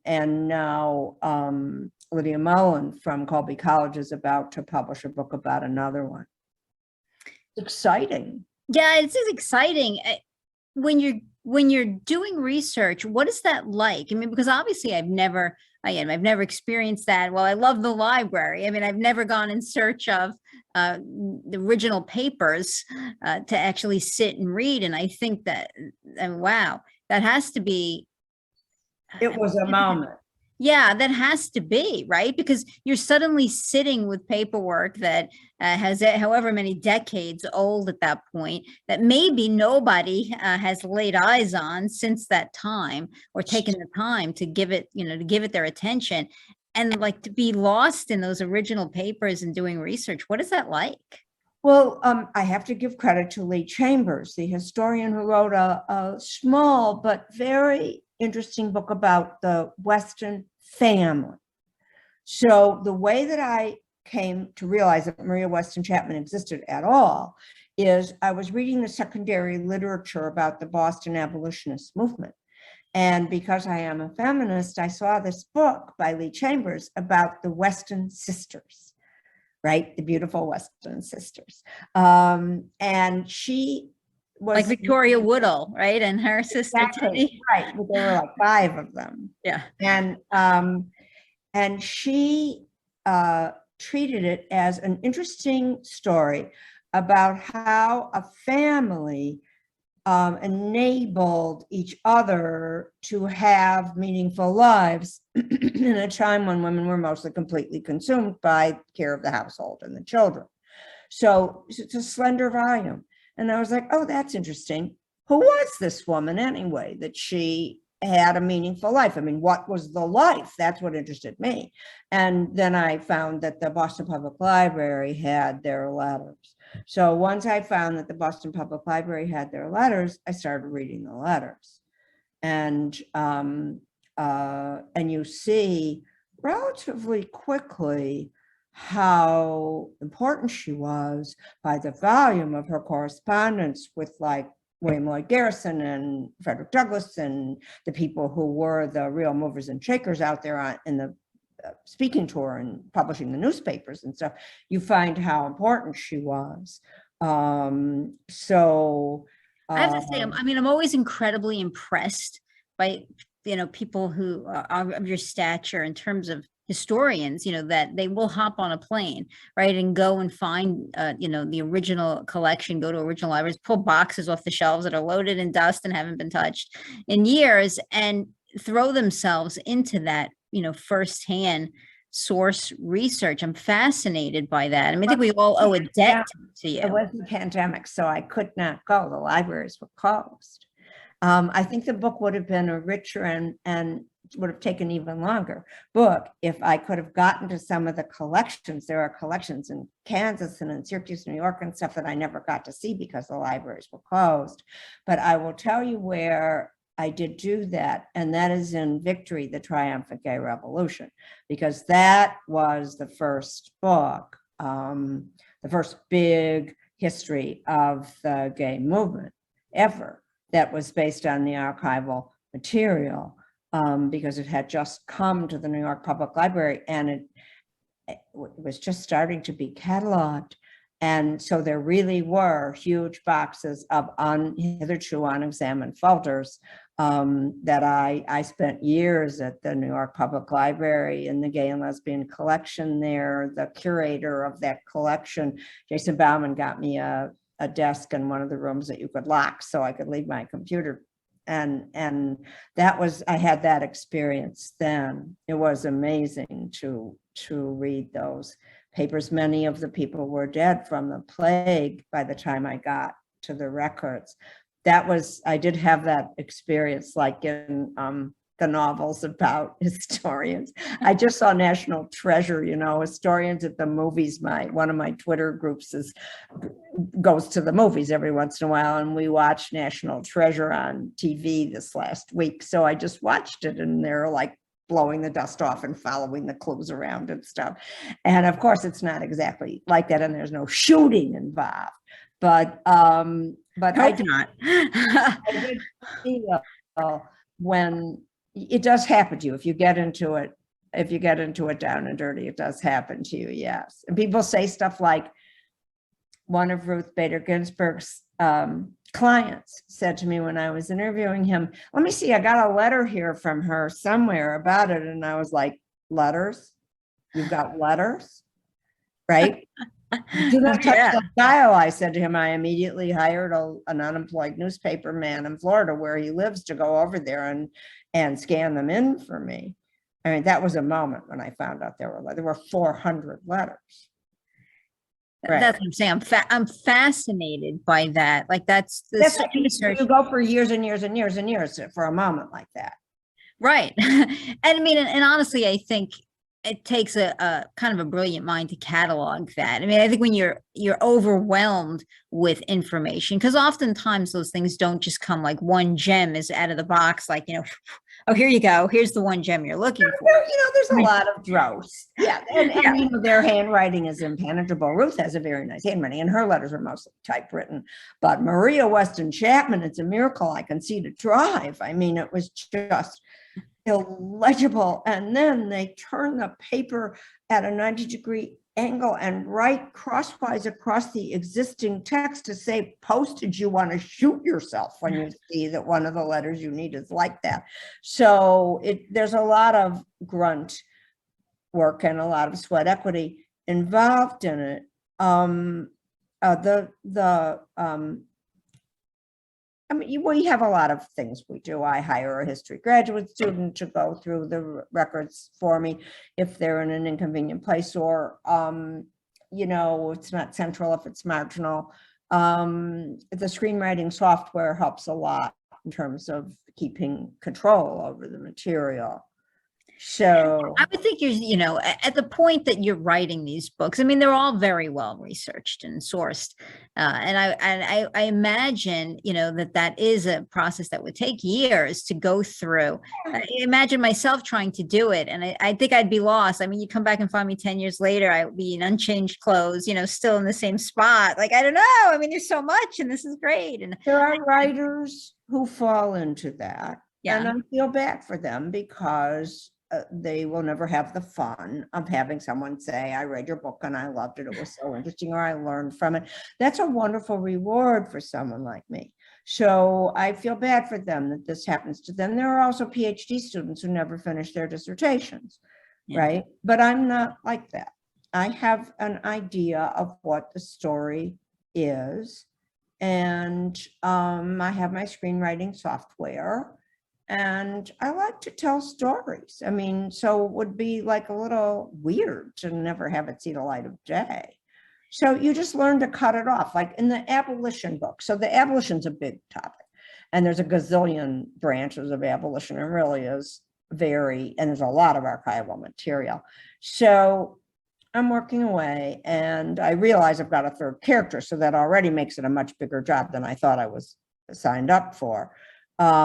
and now Lydia Mullen from Colby College is about to publish a book about another one. It's exciting. Yeah, it's exciting. When you're doing research, what is that like? I mean, because obviously I've never experienced that. Well, I love the library. I mean, I've never gone in search of the original papers to actually sit and read. And I think that, wow, that has to be. It was a moment. Yeah, that has to be, right? Because you're suddenly sitting with paperwork that has however many decades old at that point, that maybe nobody has laid eyes on since that time, or taken the time to give it, to give it their attention. And like, to be lost in those original papers and doing research, what is that like? Well, I have to give credit to Lee Chambers, the historian who wrote a small but very interesting book about the Weston family. So the way that I came to realize that Maria Weston Chapman existed at all is I was reading the secondary literature about the Boston abolitionist movement. And because I am a feminist, I saw this book by Lee Chambers about the Weston sisters, right? The beautiful Weston sisters. And she was Like Victoria Woodhull, right? And her sister Teddy. right. But there were like 5 of them. Yeah. And she treated it as an interesting story about how a family enabled each other to have meaningful lives in a time when women were mostly completely consumed by care of the household and the children. So it's a slender volume. And I was like, oh, that's interesting. Who was this woman anyway, that she had a meaningful life? I mean, what was the life? That's what interested me. And then I found that the Boston Public Library had their letters. So once I found that the Boston Public Library had their letters, I started reading the letters. And you see relatively quickly how important she was by the volume of her correspondence with, like, William Lloyd Garrison and Frederick Douglass and the people who were the real movers and shakers out there in the speaking tour and publishing the newspapers and stuff. You find how important she was. I have to say, I'm always incredibly impressed by, people who are of your stature in terms of historians, that they will hop on a plane, right, and go and find, the original collection, go to original libraries, pull boxes off the shelves that are loaded in dust and haven't been touched in years, and throw themselves into that, firsthand source research. I'm fascinated by that. I think we all owe a debt to you. It was the pandemic, so I could not go. The libraries were closed. I think the book would have been a richer and would have taken even longer book if I could have gotten to some of the collections. There are collections in Kansas and in Syracuse, New York and stuff that I never got to see because the libraries were closed. But I will tell you where I did do that, and that is in Victory, the Triumphant Gay Revolution, because that was the first book, the first big history of the gay movement ever that was based on the archival material, because it had just come to the New York Public Library and it was just starting to be cataloged. And so there really were huge boxes of hitherto unexamined folders that I spent years at the New York Public Library in the Gay and Lesbian collection there. The curator of that collection, Jason Bauman, got me a desk in one of the rooms that you could lock so I could leave my computer. And that was, I had that experience then. It was amazing to read those papers. Many of the people were dead from the plague by the time I got to the records. I did have that experience, like in the novels about historians. I just saw National Treasure, historians at the movies. One of my Twitter groups goes to the movies every once in a while, and we watched National Treasure on TV this last week. So I just watched it, and they're like blowing the dust off and following the clues around and stuff. And of course, it's not exactly like that, and there's no shooting involved. But I did not. I did feel when it does happen to you, if you get into it down and dirty, it does happen to you. Yes. And people say stuff like, one of Ruth Bader Ginsburg's clients said to me when I was interviewing him, let me see, I got a letter here from her somewhere about it. And I was like, letters? You've got letters? Right? Do not touch the dial, I said to him. I immediately hired an unemployed newspaper man in Florida where he lives to go over there and scan them in for me. I mean, that was a moment when I found out there were 400 letters. Right. That's what I'm saying. I'm fascinated by that. Like that's what you go for years and years and years and years for a moment like that. Right. And I mean, and honestly, I think it takes a kind of a brilliant mind to catalog that. I mean, I think when you're overwhelmed with information, because oftentimes those things don't just come like one gem is out of the box, like, oh, here you go. Here's the one gem you're looking for. There's a lot of dross. Yeah. And their handwriting is impenetrable. Ruth has a very nice handwriting, and her letters are mostly typewritten. But Maria Weston Chapman, it's a miracle I can see to drive. I mean, it was just illegible. And then they turn the paper at a 90-degree angle and write crosswise across the existing text to say postage. You want to shoot yourself when you see that one of the letters you need is like that. So there's a lot of grunt work and a lot of sweat equity involved in it. I mean, we have a lot of things we do. I hire a history graduate student to go through the records for me if they're in an inconvenient place, or, it's not central if it's marginal. The screenwriting software helps a lot in terms of keeping control over the material. So I would think at the point that you're writing these books, I mean, they're all very well researched and sourced. And I imagine, that is a process that would take years to go through. I imagine myself trying to do it. And I think I'd be lost. I mean, you come back and find me 10 years later, I would be in unchanged clothes, still in the same spot. Like, I don't know. I mean, there's so much, and this is great. And there are writers who fall into that. Yeah. And I feel bad for them because they will never have the fun of having someone say, I read your book and I loved it. It was so interesting, or I learned from it. That's a wonderful reward for someone like me. So I feel bad for them that this happens to them. There are also PhD students who never finish their dissertations, right? But I'm not like that. I have an idea of what the story is. And I have my screenwriting software. And I like to tell stories. I mean, so it would be like a little weird to never have it see the light of day. So you just learn to cut it off, like in the abolition book. So the abolition's a big topic, and there's a gazillion branches of abolition. It really is and there's a lot of archival material. So I'm working away, and I realize I've got a third character. So that already makes it a much bigger job than I thought I was signed up for.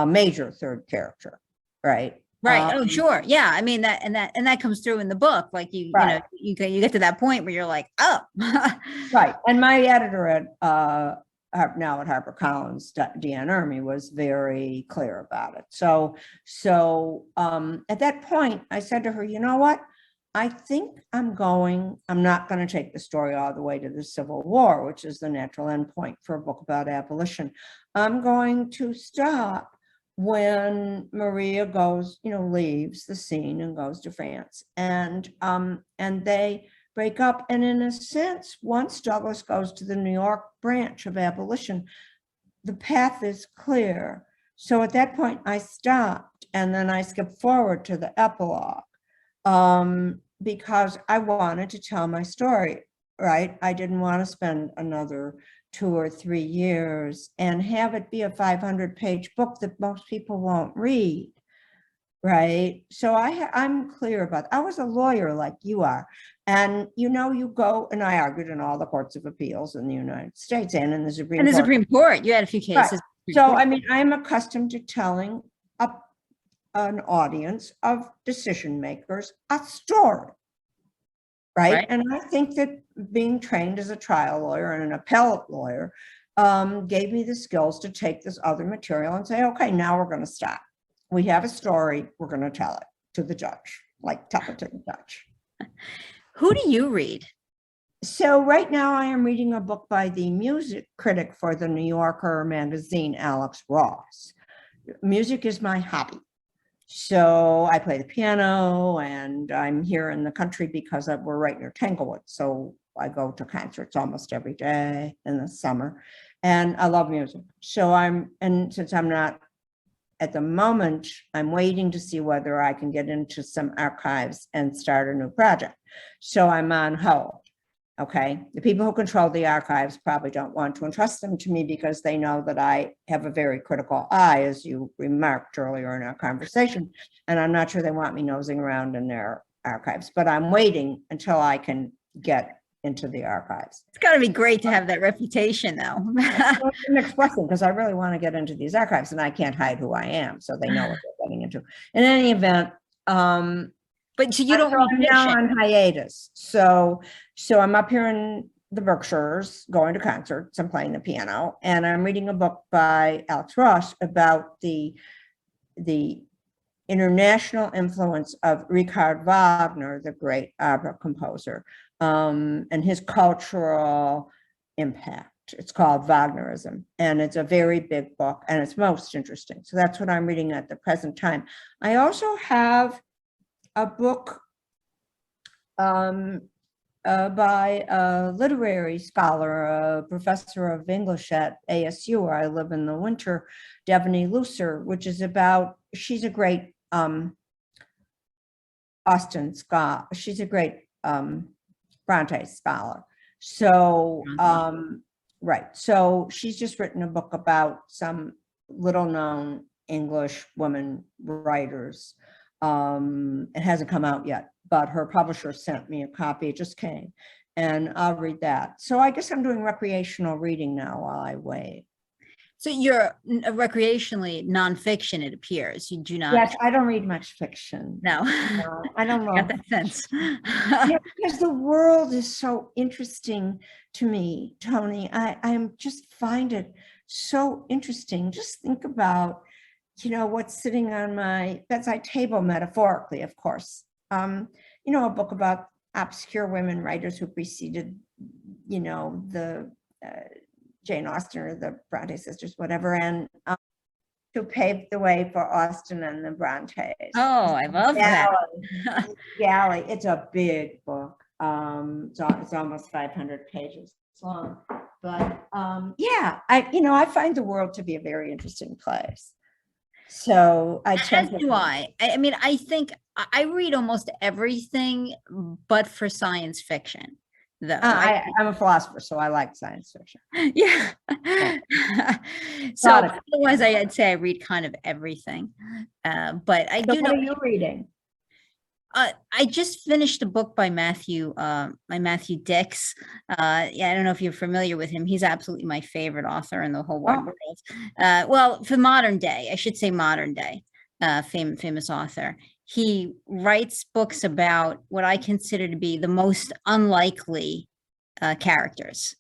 Major third character, right? Right. Oh, sure. Yeah. I mean that comes through in the book. Like you get to that point where you're like, oh, right. And my editor at now at HarperCollins, Deanne Ermey, was very clear about it. So at that point, I said to her, you know what? I think I'm not going to take the story all the way to the Civil War, which is the natural endpoint for a book about abolition. I'm going to stop when Maria goes, leaves the scene and goes to France, and they break up. And in a sense, once Douglas goes to the New York branch of abolition, the path is clear. So at that point, I stopped, and then I skipped forward to the epilogue. Because I wanted to tell my story, right? I didn't want to spend another 2 or 3 years and have it be a 500-page book that most people won't read, right? So I'm clear about that. I was a lawyer like you are, and you go, and I argued in all the courts of appeals in the United States and in the Supreme Court. You had a few cases. Right. So I mean, I'm accustomed to telling an audience of decision makers a story, right? And I think that being trained as a trial lawyer and an appellate lawyer gave me the skills to take this other material and say, okay, now we're going to stop. We have a story, we're going to tell it to the judge, like tell it to the judge. Who do you read? So right now I am reading a book by the music critic for the New Yorker magazine, Alex Ross. Music is my hobby. So I play the piano, and I'm here in the country because we're right near Tanglewood. So I go to concerts almost every day in the summer, and I love music. So and since I'm not at the moment, I'm waiting to see whether I can get into some archives and start a new project. So I'm on hold. Okay, the people who control the archives probably don't want to entrust them to me because they know that I have a very critical eye, as you remarked earlier in our conversation, and I'm not sure they want me nosing around in their archives, but I'm waiting until I can get into the archives. It's got to be great to have that reputation, though. I'm expressing because I really want to get into these archives, and I can't hide who I am, so they know what they're getting into. In any event, but so you don't read I'm now fiction. on hiatus. So I'm up here in the Berkshires going to concerts. I'm playing the piano, and I'm reading a book by Alex Ross about the international influence of Richard Wagner, the great opera composer, and his cultural impact. It's called Wagnerism, and it's a very big book, and it's most interesting. So that's what I'm reading at the present time. I also have a book by a literary scholar, a professor of English at ASU, where I live in the winter, Devaney Lucer, which is about, she's a great Austen scholar. She's a great Brandeis scholar. So, right. So she's just written a book about some little known English women writers. It hasn't come out yet, but her publisher sent me a copy. It just came, and I'll read that. So I guess I'm doing recreational reading now while I wait. So you're recreationally nonfiction, it appears. You do not. Yes, I don't read much fiction. No, I don't know. got that sense. Yeah, because the world is so interesting to me, Tony. I just find it so interesting. Just think about, you know, what's sitting on my bedside table, metaphorically, of course. You know, a book about obscure women writers who preceded, you know, the Jane Austen or the Bronte sisters, whatever, and to pave the way for Austen and the Brontes. Oh, I love that. Galley. It's a big book. It's almost 500 pages long. But yeah, I find the world to be a very interesting place. So I tend to. As do I. I mean, I think I read almost everything, but for science fiction, though. I'm a philosopher, so I like science fiction. Yeah. So otherwise, I'd say I read kind of everything. But I do know. What are you reading? I just finished a book by Matthew Dix. Yeah, I don't know if you're familiar with him. He's absolutely my favorite author in the whole wide world. Well, for modern day, I should say modern day, famous author. He writes books about what I consider to be the most unlikely characters.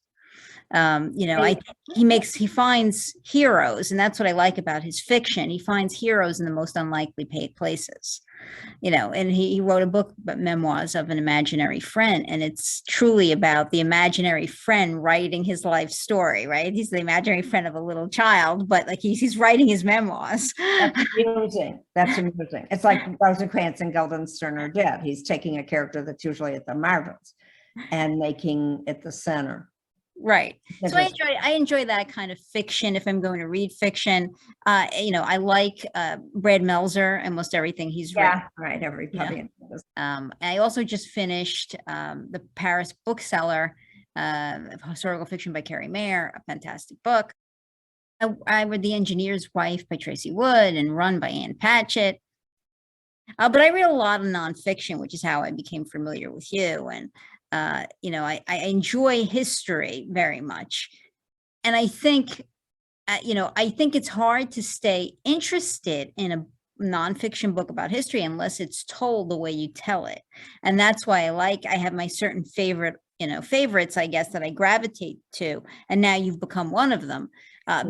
He finds heroes, and that's what I like about his fiction. He finds heroes in the most unlikely places. And he wrote a book about memoirs of an imaginary friend, and it's truly about the imaginary friend writing his life story, right? He's the imaginary friend of a little child, but like he's writing his memoirs. That's amusing. That's amusing. It's like Rosencrantz and Guildenstern are dead. He's taking a character that's usually at the margins and making it the center. Right. So I enjoy that kind of fiction if I'm going to read fiction. I like Brad Meltzer and most everything he's written. Right. Everybody. Yeah. I also just finished The Paris Bookseller, historical fiction by Carrie Mayer, a fantastic book. I read The Engineer's Wife by Tracy Wood and Run by Ann Patchett. But I read a lot of nonfiction, which is how I became familiar with you. And I enjoy history very much. And I think, it's hard to stay interested in a nonfiction book about history unless it's told the way you tell it. And that's why I have my certain favorites, I guess, that I gravitate to. And now you've become one of them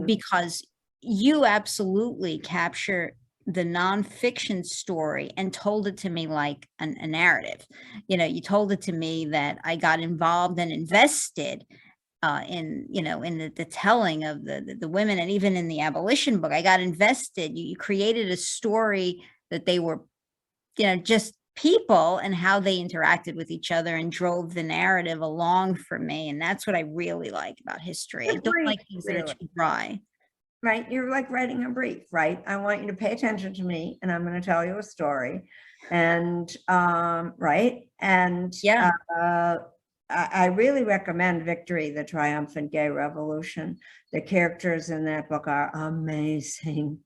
because you absolutely capture the nonfiction story and told it to me like a narrative. You told it to me that I got involved and invested in the telling of the women, and even in the Abolition book, I got invested. You created a story that they were, just people and how they interacted with each other and drove the narrative along for me. And that's what I really like about history. I don't like things that are too dry. right? You're like writing a brief, right? I want you to pay attention to me, and I'm going to tell you a story. And right. And Yeah. I really recommend Victory, the Triumphant Gay Revolution. The characters in that book are amazing.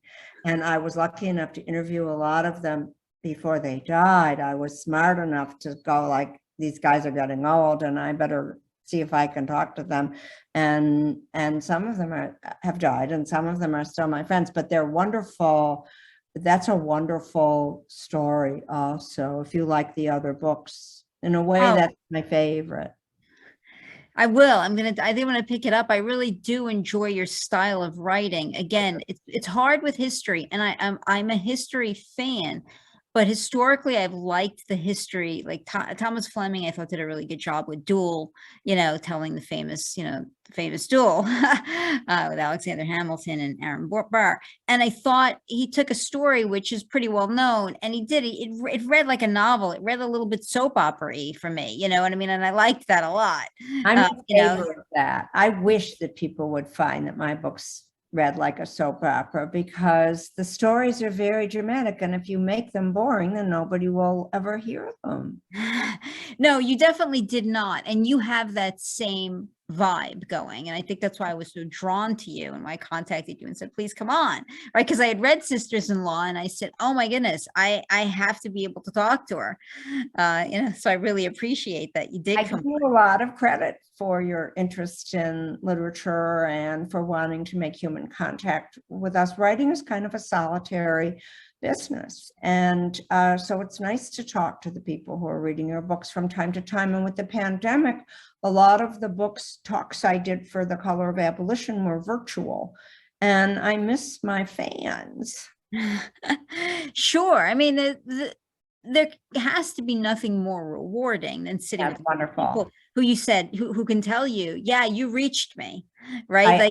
And I was lucky enough to interview a lot of them before they died. I was smart enough to go like, these guys are getting old and I better see if I can talk to them. And some of them have died and some of them are still my friends, but they're wonderful. That's a wonderful story also, if you like the other books. In a way, that's my favorite. I will. I think I'm gonna pick it up. I really do enjoy your style of writing. Again, it's hard with history, and I'm a history fan, but historically I've liked the history. Like Thomas Fleming, I thought did a really good job with Duel, telling the famous Duel with Alexander Hamilton and Aaron Burr. And I thought he took a story which is pretty well known, and it read like a novel. It read a little bit soap opera-y for me, you know what I mean? And I liked that a lot. I'm in favor of that. I wish that people would find that my books read like a soap opera, because the stories are very dramatic, and if you make them boring, then nobody will ever hear them. No, you definitely did not, and you have that same vibe going, and I think that's why I was so drawn to you, and why I contacted you and said, please come on, right? Because I had read Sisters-in-Law and I said, oh my goodness, I have to be able to talk to her, so I really appreciate that you did. I give you a lot of credit for your interest in literature and for wanting to make human contact with us. Writing is kind of a solitary business, and so it's nice to talk to the people who are reading your books from time to time. And with the pandemic, a lot of the talks I did for The Color of Abolition were virtual, and I miss my fans. Sure. I mean, there has to be nothing more rewarding than sitting with people who you said who can tell you, yeah, you reached me, right?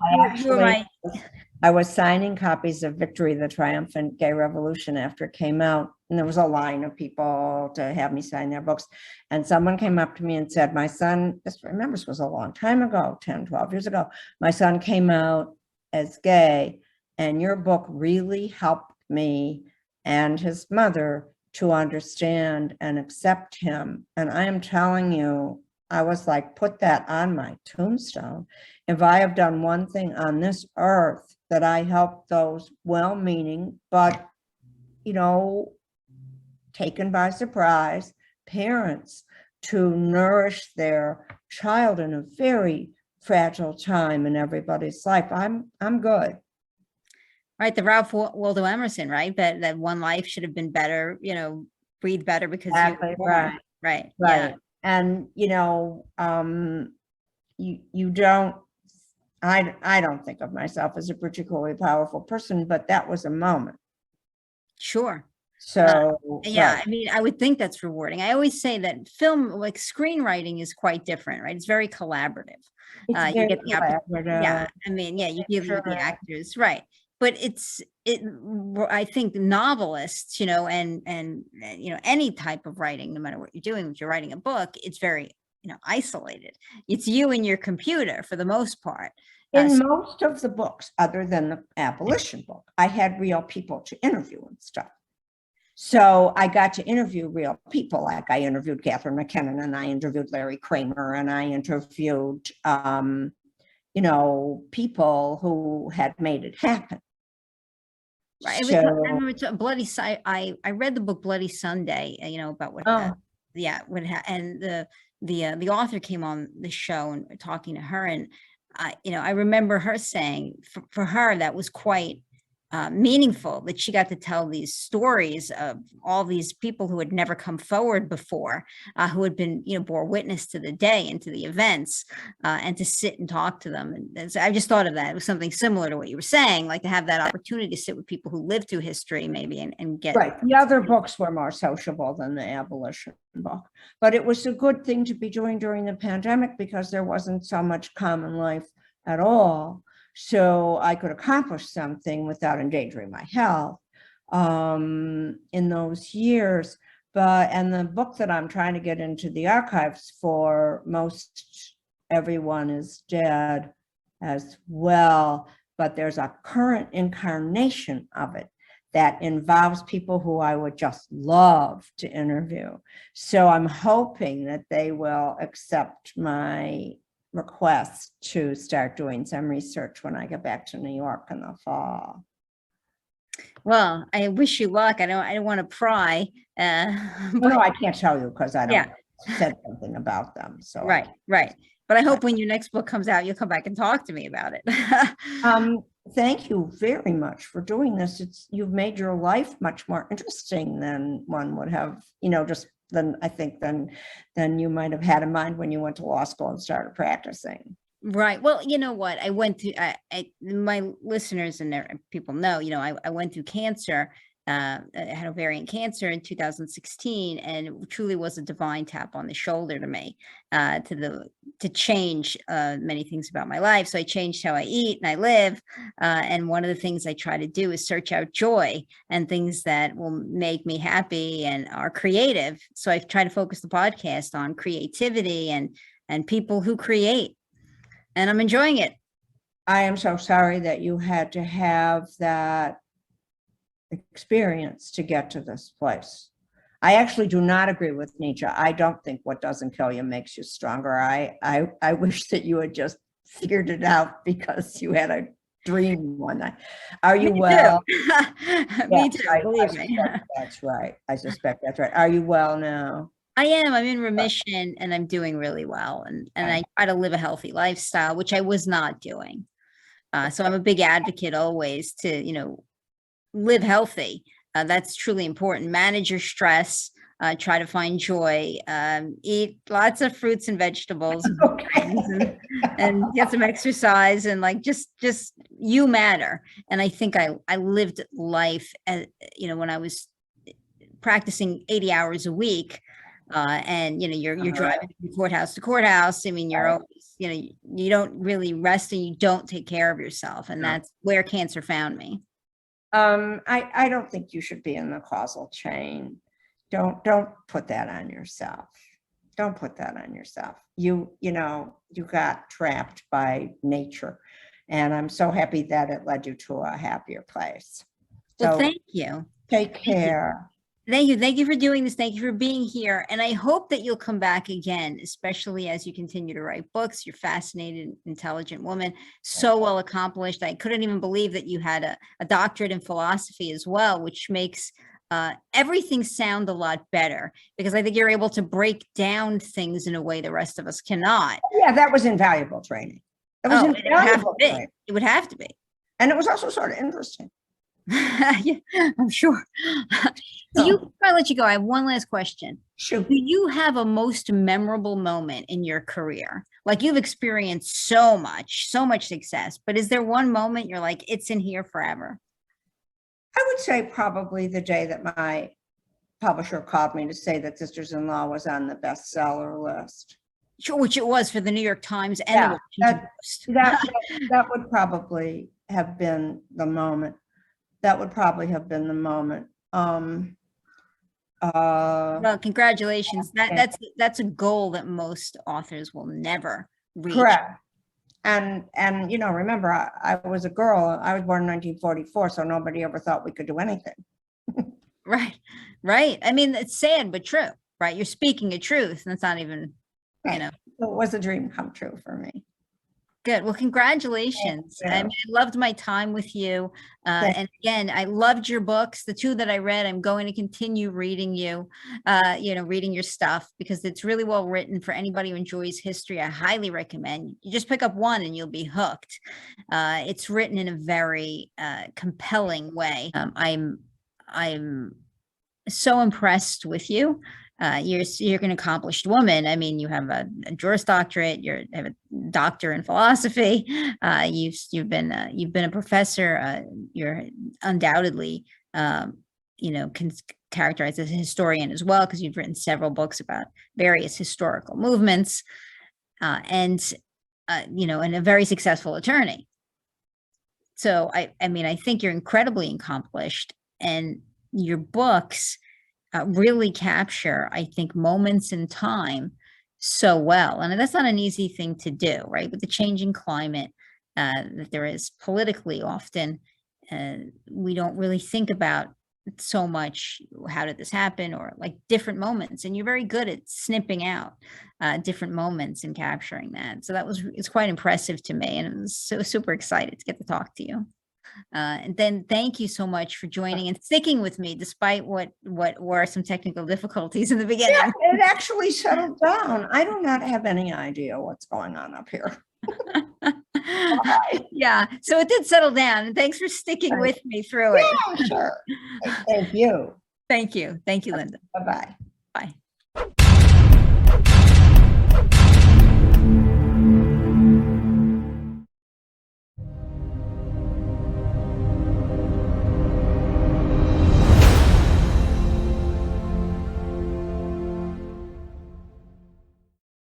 I was signing copies of Victory, the Triumphant Gay Revolution after it came out, and there was a line of people to have me sign their books. And someone came up to me and said, my son, this was a long time ago, 10, 12 years ago, my son came out as gay, and your book really helped me and his mother to understand and accept him. And I am telling you, I was like, put that on my tombstone. If I have done one thing on this earth, that I help those well-meaning, but, taken by surprise parents to nourish their child in a very fragile time in everybody's life, I'm good. Right, the Ralph Waldo Emerson, right? That one life should have been better, breathe better because exactly, you were born. Right. Yeah. And you don't, I don't think of myself as a particularly powerful person, but that was a moment. Sure. So yeah, right. I mean, I would think that's rewarding. I always say that film, like screenwriting, is quite different, right? It's very collaborative. It's you get the collaborative. Yeah, I mean, yeah, you give the actors, right? But I think novelists, and any type of writing, no matter what you're doing, if you're writing a book, it's very, isolated. It's you and your computer for the most part. In most of the books, other than the Abolition book, I had real people to interview and stuff. So I got to interview real people. Like I interviewed Catherine McKinnon, and I interviewed Larry Kramer, and I interviewed, people who had made it happen. Right. I remember Bloody. I read the book Bloody Sunday. About what. And the author came on the show and talking to her, and I remember her saying for her that was quite meaningful, that she got to tell these stories of all these people who had never come forward before, who had been, bore witness to the day and to the events, and to sit and talk to them. And so I just thought of that. It was something similar to what you were saying, like to have that opportunity to sit with people who lived through history maybe and get. Right. The other books were more sociable than the Abolition book, but it was a good thing to be doing during the pandemic because there wasn't so much common life at all. So I could accomplish something without endangering my health in those years. And the book that I'm trying to get into the archives for, Most Everyone is Dead, as well. but there's a current incarnation of it that involves people who I would just love to interview. So I'm hoping that they will accept my request to start doing some research when I get back to New York in the fall. Well, I wish you luck. I don't want to pry. No, I can't tell you because I don't said something about them. So right. But I hope when your next book comes out, you'll come back and talk to me about it. Thank you very much for doing this. You've made your life much more interesting than one would have, just than you might have had in mind when you went to law school and started practicing. Right. Well, you know what? I went through, my listeners and people know, I went through cancer. I had ovarian cancer in 2016, and it truly was a divine tap on the shoulder to me, to change many things about my life. So I changed how I eat and I live. And one of the things I try to do is search out joy and things that will make me happy and are creative. So I try to focus the podcast on creativity and people who create. And I'm enjoying it. I am so sorry that you had to have that experience to get to this place. I actually do not agree with Nietzsche. I don't think what doesn't kill you makes you stronger. I wish that you had just figured it out because you had a dream one night. Are you well? Me too, believe me. That's right. I suspect that's right. Are you well now? I am. I'm in remission and I'm doing really well. And I try to live a healthy lifestyle, which I was not doing. So I'm a big advocate always to, live healthy. That's truly important. Manage your stress. Try to find joy. Eat lots of fruits and vegetables, and get some exercise, and just you matter. And I think I lived life, when I was practicing 80 hours a week. And you're driving from courthouse to courthouse. I mean, you're always, you don't really rest and you don't take care of yourself. And that's where cancer found me. I don't think you should be in the causal chain. Don't put that on yourself. Don't put that on yourself. You got trapped by nature, and I'm so happy that it led you to a happier place. So well, thank you. Take care. Thank you. Thank you for doing this. Thank you for being here. And I hope that you'll come back again, especially as you continue to write books. You're a fascinated, intelligent woman, so well accomplished. I couldn't even believe that you had a doctorate in philosophy as well, which makes everything sound a lot better, because I think you're able to break down things in a way the rest of us cannot. Yeah, that was invaluable training. It would have to be. And it was also sort of interesting. Yeah, I'm sure. Before I let you go, I have one last question. Sure. Do you have a most memorable moment in your career? Like, you've experienced so much success, but is there one moment you're like, it's in here forever? I would say probably the day that my publisher called me to say that Sisters-in-Law was on the bestseller list. Sure, which it was for the New York Times and the Washington Post. That would probably have been the moment. That would probably have been the moment. Well, congratulations. That's a goal that most authors will never reach. Correct. And remember, I was a girl. I was born in 1944, so nobody ever thought we could do anything. Right. I mean, it's sad but true, right? You're speaking a truth, and it's not even, It was a dream come true for me. Good. Well, congratulations. I loved my time with you. And again, I loved your books. The two that I read, I'm going to continue reading reading your stuff, because it's really well written for anybody who enjoys history. I highly recommend you just pick up one and you'll be hooked. It's written in a very compelling way. I'm so impressed with you. You're an accomplished woman. I mean, you have a Juris Doctorate. You have a doctor in philosophy. You've been a professor. You're undoubtedly, characterized as a historian as well, because you've written several books about various historical movements, and a very successful attorney. So I think you're incredibly accomplished, and your books really capture, I think, moments in time so well. And that's not an easy thing to do, right? With the changing climate, that there is politically. Often we don't really think about so much, how did this happen, or like different moments, and you're very good at snipping out different moments and capturing that. So it's quite impressive to me, and I was so super excited to get to talk to you. And then thank you so much for joining and sticking with me despite what were some technical difficulties in the beginning. Yeah, it actually settled down. I do not have any idea what's going on up here. Yeah, so it did settle down, and thanks for sticking with me through it. Yeah, sure. Thank you. Thank you, Linda. Bye-bye.